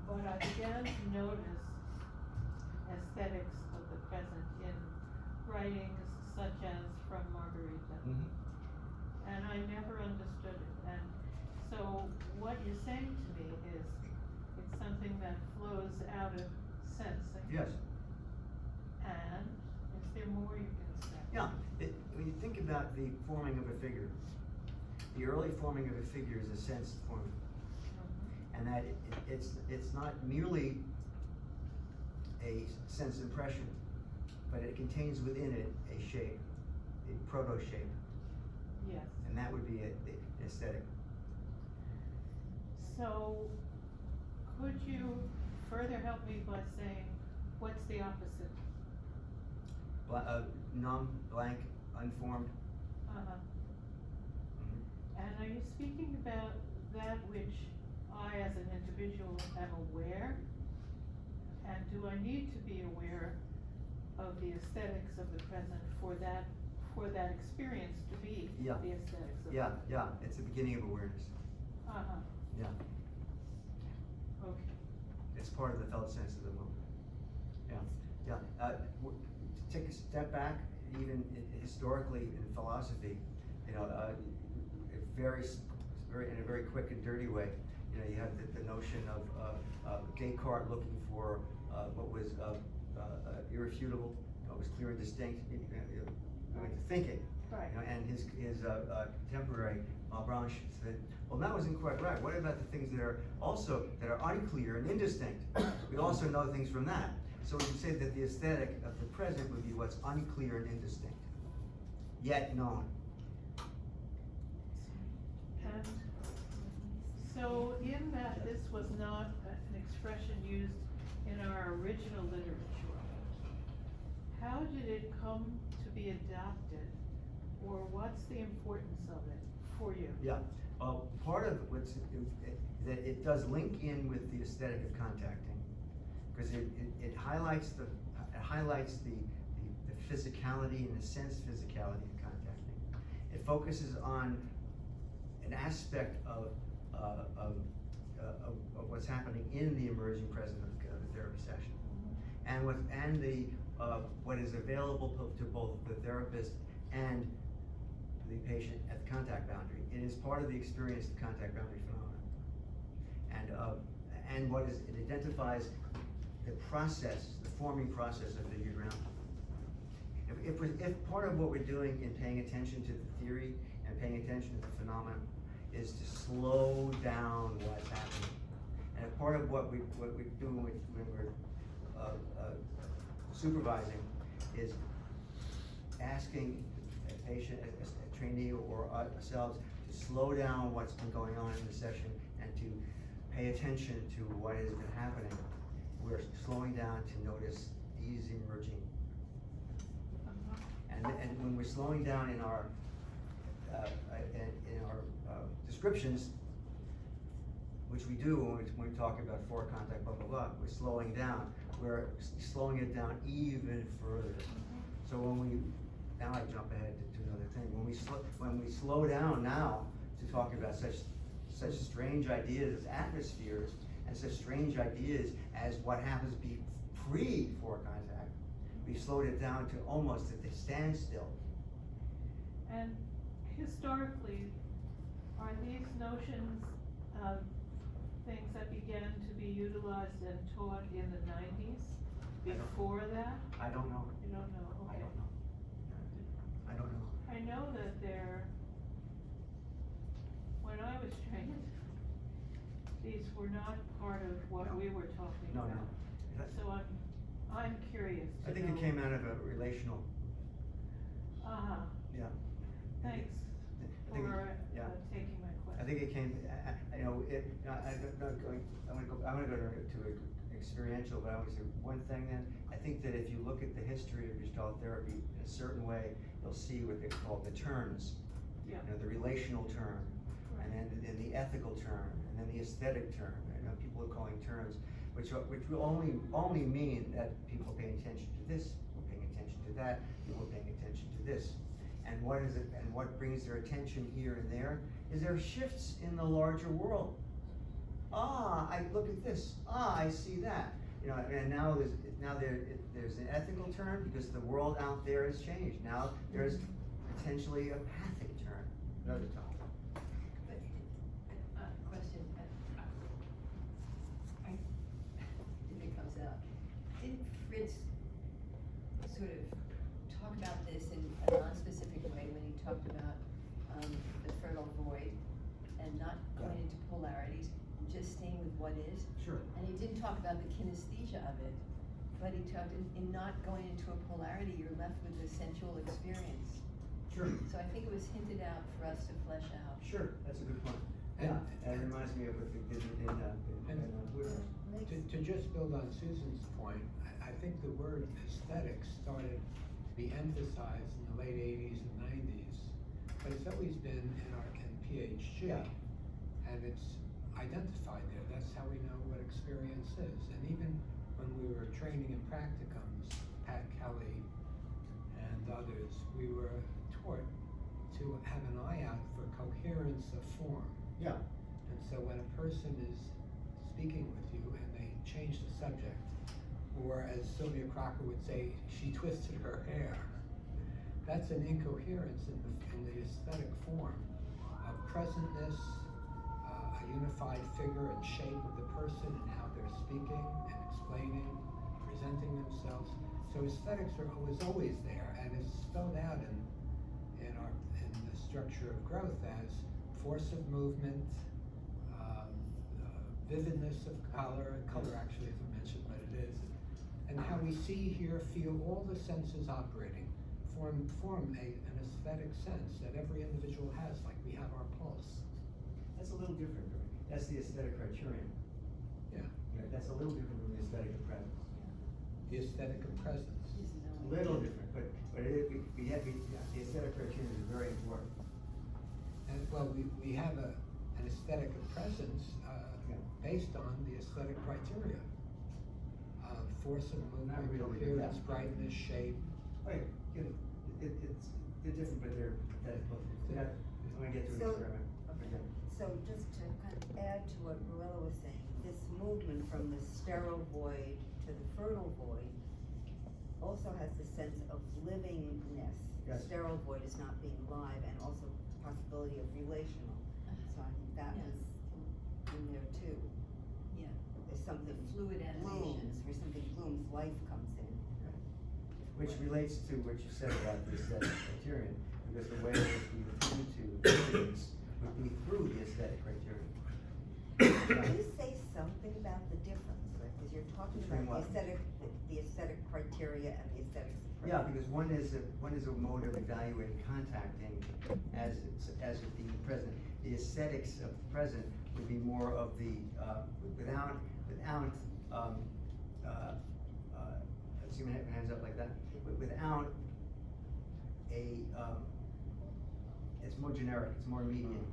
But I began to notice aesthetics of the present in writings such as from Margarita. Mhm. And I never understood it, and so what you're saying to me is, it's something that flows out of sensing. Yes. And is there more you can say? Yeah. When you think about the forming of a figure, the early forming of a figure is a sensed forming. And that it's not merely a sense impression, but it contains within it a shape, a proto shape, Yes. and that would be the aesthetic. So, could you further help me by saying, what's the opposite? Numb, blank, unformed. Uh-huh. Mhm. And are you speaking about that which I as an individual am aware? And do I need to be aware of the aesthetics of the present for that experience to be Yeah. the aesthetics of the Yeah, present? yeah, it's the beginning of awareness. Uh-huh, Yeah, okay. it's part of the felt sense of the moment. Yeah. To take a step back, even historically in philosophy, in a very quick and dirty way, you have the notion of Descartes looking for what was irrefutable, what was clear and distinct, going to think it. Right. And his contemporary Malebranche said, well, that wasn't quite right. What about the things that are unclear and indistinct? We also know things from that. So we can say that the aesthetic of the present would be what's unclear and indistinct, yet known. And so in that this was not an expression used in our original literature, how did it come to be adopted, or what's the importance of it for you? Yeah, part of what's, that it does link in with the aesthetic of contacting, because it highlights the physicality and the sense physicality of contacting. It focuses on an aspect of what's happening in the emerging present of the therapy session, and what is available to both the therapist and the patient at the contact boundary. It is part of the experience of contact boundary phenomenon, and it identifies the process, the forming process of figured ground. If part of what we're doing in paying attention to the theory and paying attention to the phenomenon is to slow down what's happening, And part of what we do when we're supervising is asking a patient, a trainee or ourselves to slow down what's been going on in the session and to pay attention to what has been happening. We're slowing down to notice these emerging. And when we're slowing down in our descriptions, which we do when we talk about fore contact, blah, blah, blah, we're slowing down. We're slowing it down even further. So now I jump ahead to another thing. When we slow down now to talk about such strange ideas as atmospheres and such strange ideas as what happens pre-fore contact, we slowed it down to almost at the standstill. And historically, are these notions of things that began to be utilized and taught in the 90s? Before that? I don't know. You don't know, okay. I don't know. I know that when I was trained, these were not part of what we were talking No, about. no. So I'm curious to I think know. it came out of a relational. Uh-huh. Yeah. Thanks I think for yeah. taking my question. I think it came. I'm gonna go to experiential, but I would say one thing. Then I think that if you look at the history of Gestalt therapy in a certain way, you'll see what they call the terms. Yeah. You know, the relational term, and then the ethical term, and then the aesthetic term. You know, people are calling terms, which will only mean that people are paying attention to this, people are paying attention to that, people are paying attention to this. And what is it? And what brings their attention here and there is there are shifts in the larger world. I look at this. I see that. You know, and now there's an ethical term because the world out there has changed. Now there's potentially a pathic term. Another topic. But, question, if it comes out, didn't Fritz sort of talk about this in a non-specific way when he talked about the fertile void and not going into polarities, and just staying with what is? Sure. And he didn't talk about the kinesthesia of it, but he talked in not going into a polarity, you're left with the sensual experience. Sure. So I think it was hinted out for us to flesh out. Sure, that's a good point. Yeah, and it reminds me of what they did in Woodhouse. To just build on Susan's point, I think the word aesthetic started to be emphasized in the late 80s and 90s, but it's always been in PhD, Yeah. and it's identified there. That's how we know what experience is. And even when we were training in practicums, Pat Kelly and others, we were taught to have an eye out for coherence of form. Yeah. And so when a person is speaking with you and they change the subject, or as Sylvia Crocker would say, she twisted her hair, that's an incoherence in the aesthetic form of presentness, a unified figure and shape of the person and how they're speaking and explaining, presenting themselves. So aesthetics was always there, and it's spelled out in the structure of growth as force of movement, vividness of color actually isn't mentioned, but it is, and how we see, hear, feel, all the senses operating form an aesthetic sense that every individual has, like we have our pulse. That's a little different. That's the aesthetic criterion. Yeah. That's a little different from the aesthetic of presence. The aesthetic of presence. A little different, but the aesthetic criterion is very important. And well, we have an aesthetic of presence based on the aesthetic criteria. Force of movement, really, coherence, yeah. brightness, shape. Right, they're different, but they're identical. I'm gonna get to an experiment. Okay. So just to kind of add to what Ruella was saying, this movement from the sterile void to the fertile void also has the sense of livingness. Yes. Sterile void is not being live, and also possibility of relational. So I think that was in there too. Yeah. There's something Fluid animation. blooms, where something blooms, life comes in. Which relates to what you said about the aesthetic criterion, because the way in which we attend to things would be through the aesthetic criterion. Can you say something about the difference, right? Because you're talking Between about what? the aesthetic criteria and the aesthetics of Yeah, present. because one is a mode of evaluating contacting as it being present. The aesthetics of the present would be more of the, without, let's see, my hands up like that, without a, it's more generic, it's more median.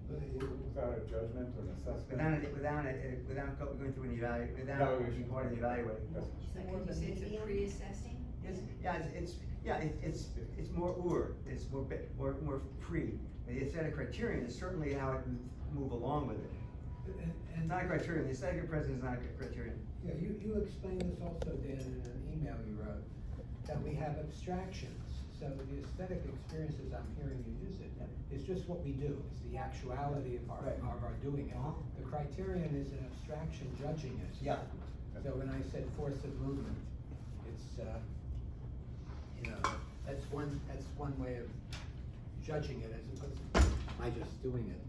Without a judgment or an assessment? Without going through an without Evaluation. being part of the evaluating. Yes. So can you say it's a pre-assessing? It's more it's more free. The aesthetic criterion is certainly how it would move along with it. It's not a criterion, the aesthetic of present is not a criterion. Yeah, you explained this also, Dan, in an email you wrote, that we have abstractions. So the aesthetic experiences I'm hearing you use it, is just what we do. It's the actuality of our doing it. The criterion is an abstraction judging it. Yeah. So when I said force of movement, it's, that's one way of judging it as opposed to my just doing it.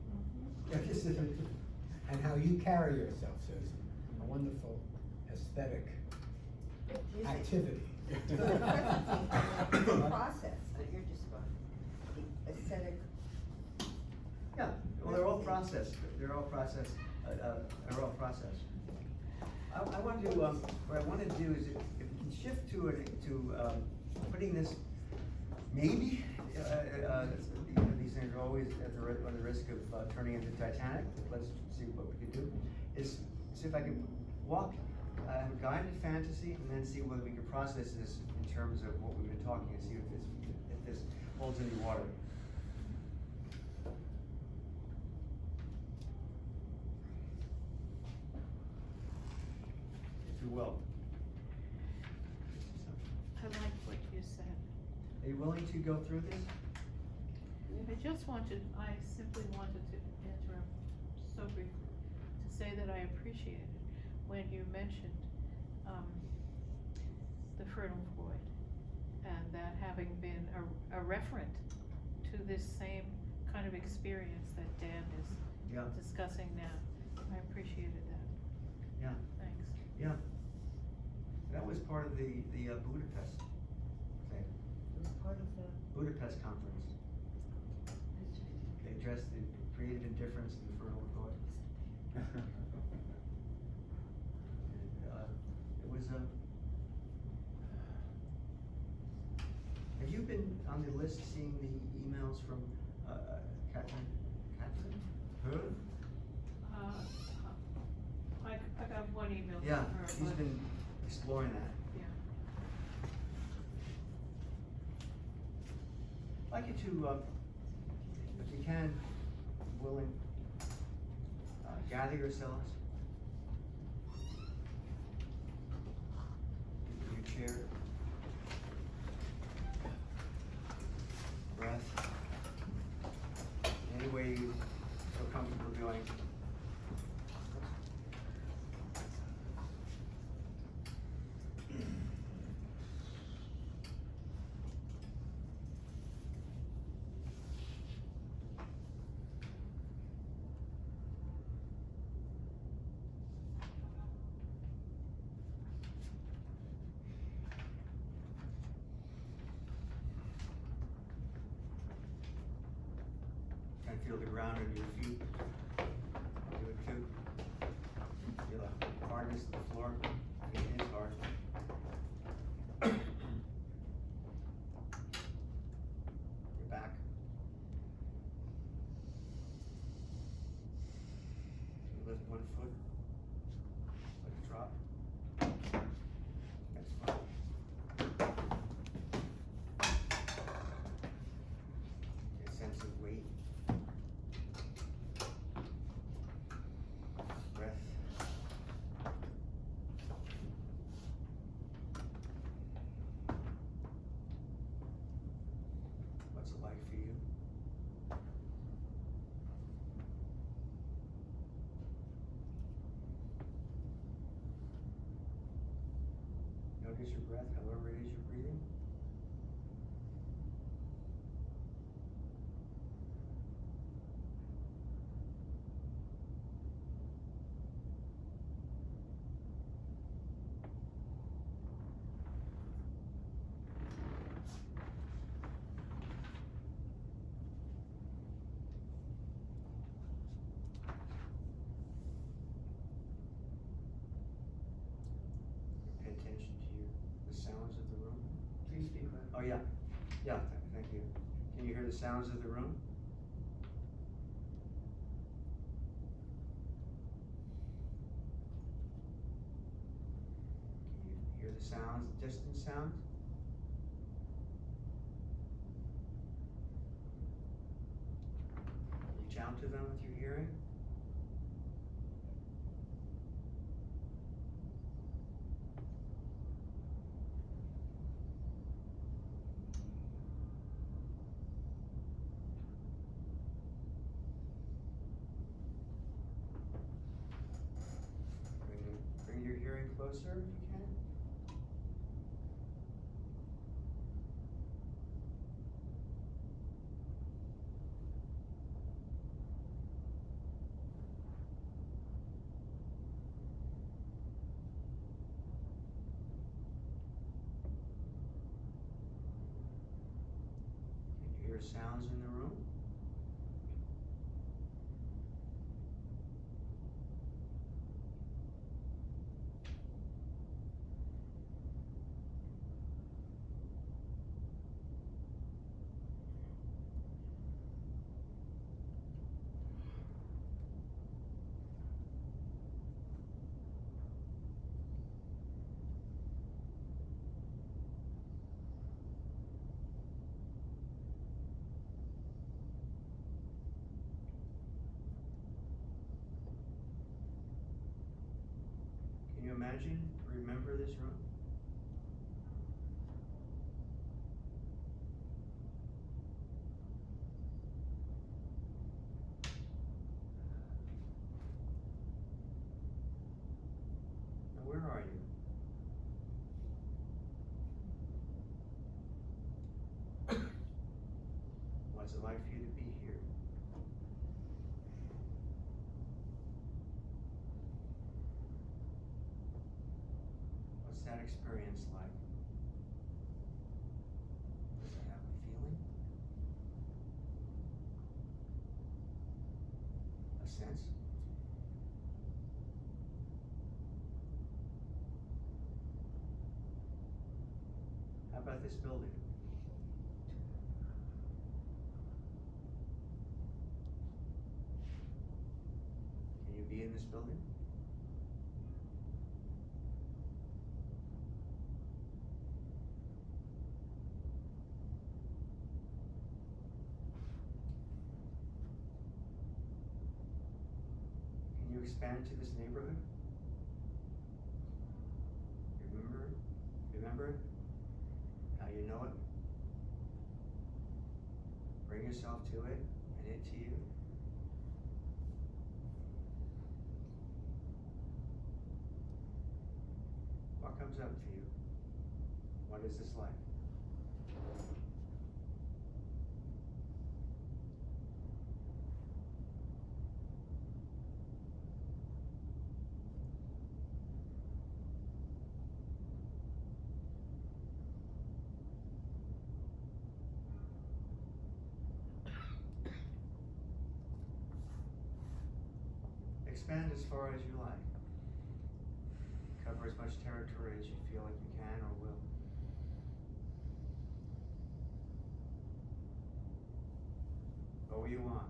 And how you carry yourself, Susan, a wonderful aesthetic activity. So the present thing, the process that you're describing, the aesthetic. Yeah, well, they're all processed, they're all processed. I want to, what I want to do is if we can shift to putting this, maybe, these things are always at the risk of turning into Titanic. Let's see what we can do, is see if I can have a guided fantasy and then see whether we can process this in terms of what we've been talking and see if this holds any water. If you will. I like what you said. Are you willing to go through this? I simply wanted to interrupt so briefly to say that I appreciated when you mentioned, the fertile void, and that having been a referent to this same kind of experience that Dan is discussing now. I appreciated that. Yeah. Thanks. Yeah. That was part of the Budapest thing. It was part of the. Budapest conference. They addressed the creative indifference and the fertile void. It was a. Have you been on the list seeing the emails from Catherine? Her? I got one email from Yeah, her. she's been exploring that. Yeah. I'd like you to, if you can, willing, gather yourselves. In your chair. Breath. Any way you feel comfortable doing. Feel the ground under your feet. Do it too. Feel the hardness of the floor. It is hard. Your back. You lift one foot. Let it drop. That's fine. A sense of weight. Breath. What's it like for you? Notice your breath, however it is you're breathing. Oh, yeah, thank you. Can you hear the sounds of the room? Can you hear the sounds, distant sounds? Reach out to them with your hearing. Bring your hearing closer if you can. Can you hear sounds in the room? Can you imagine, remember this room? Now where are you? What's it like for you to be here? What's that experience like? Does it have a feeling? A sense? How about this building? Can you be in this building? Can you expand to this neighborhood? Remember it? How you know it? Bring yourself to it and it to you. What comes up for you? What is this like? Expand as far as you like. Cover as much territory as you feel like you can or will. Go where you want,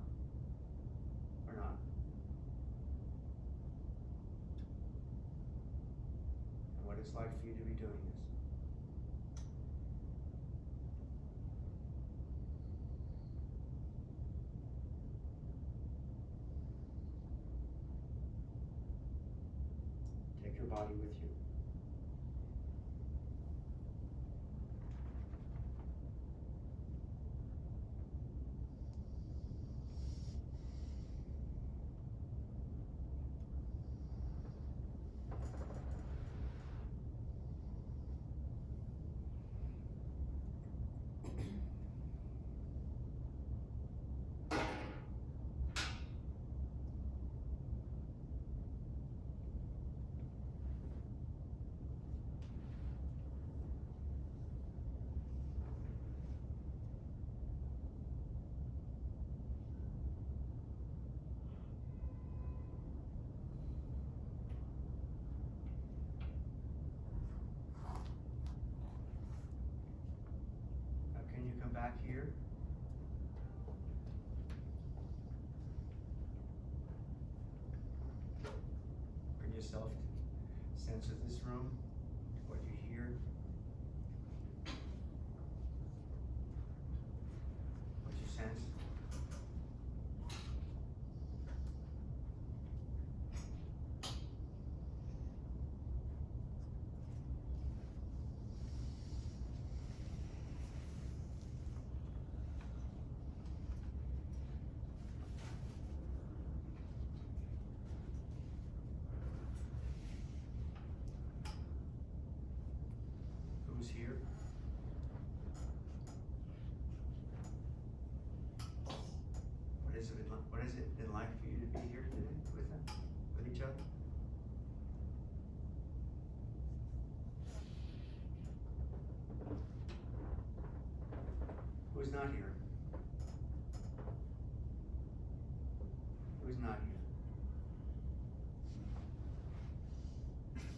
or not. And what it's like for you to be doing this. Take your body with you. back here. Bring yourself to sense of this room, what you hear. What you sense. Who's here? What has it been like for you to be here today with them, with each other? Who's not here? Who's not here?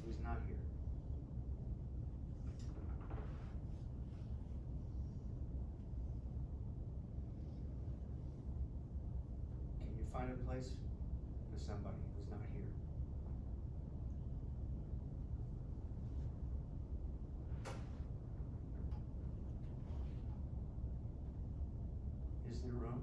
Who's not here? Can you find a place for somebody who's not here? Is there room?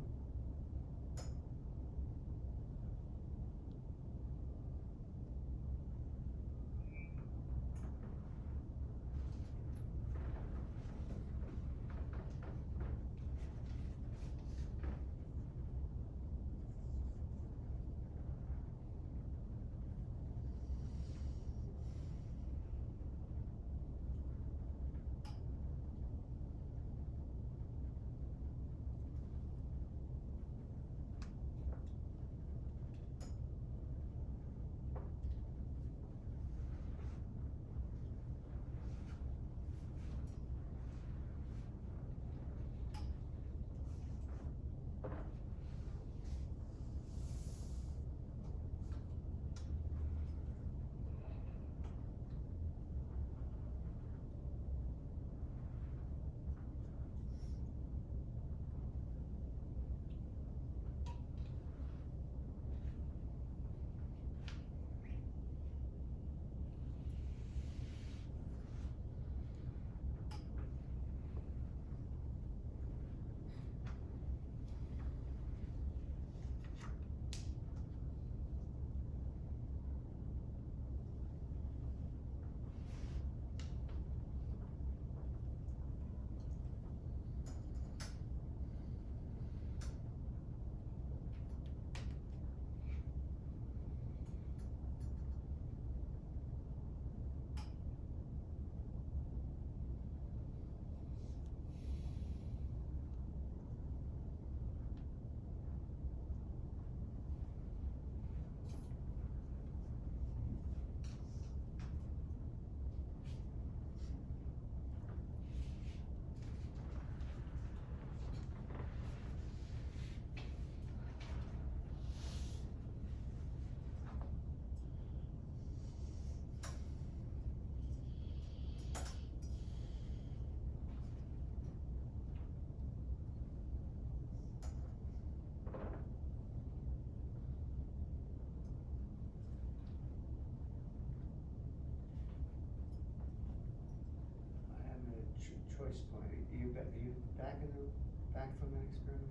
Choice point. Are you back from that experiment?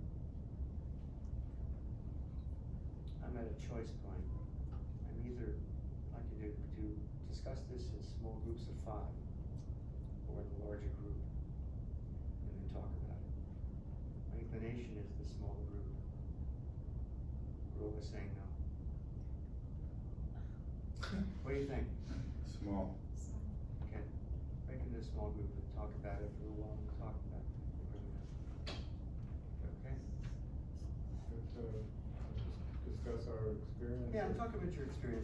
I'm at a choice point. I'm either like to discuss this in small groups of 5 or in a larger group and then talk about it. My inclination is the small group. Rule is saying no. What do you think? Small. Okay. Break into a small group and talk about it for a while and talk about it. Okay? Discuss our experience. Yeah, talk about your experience.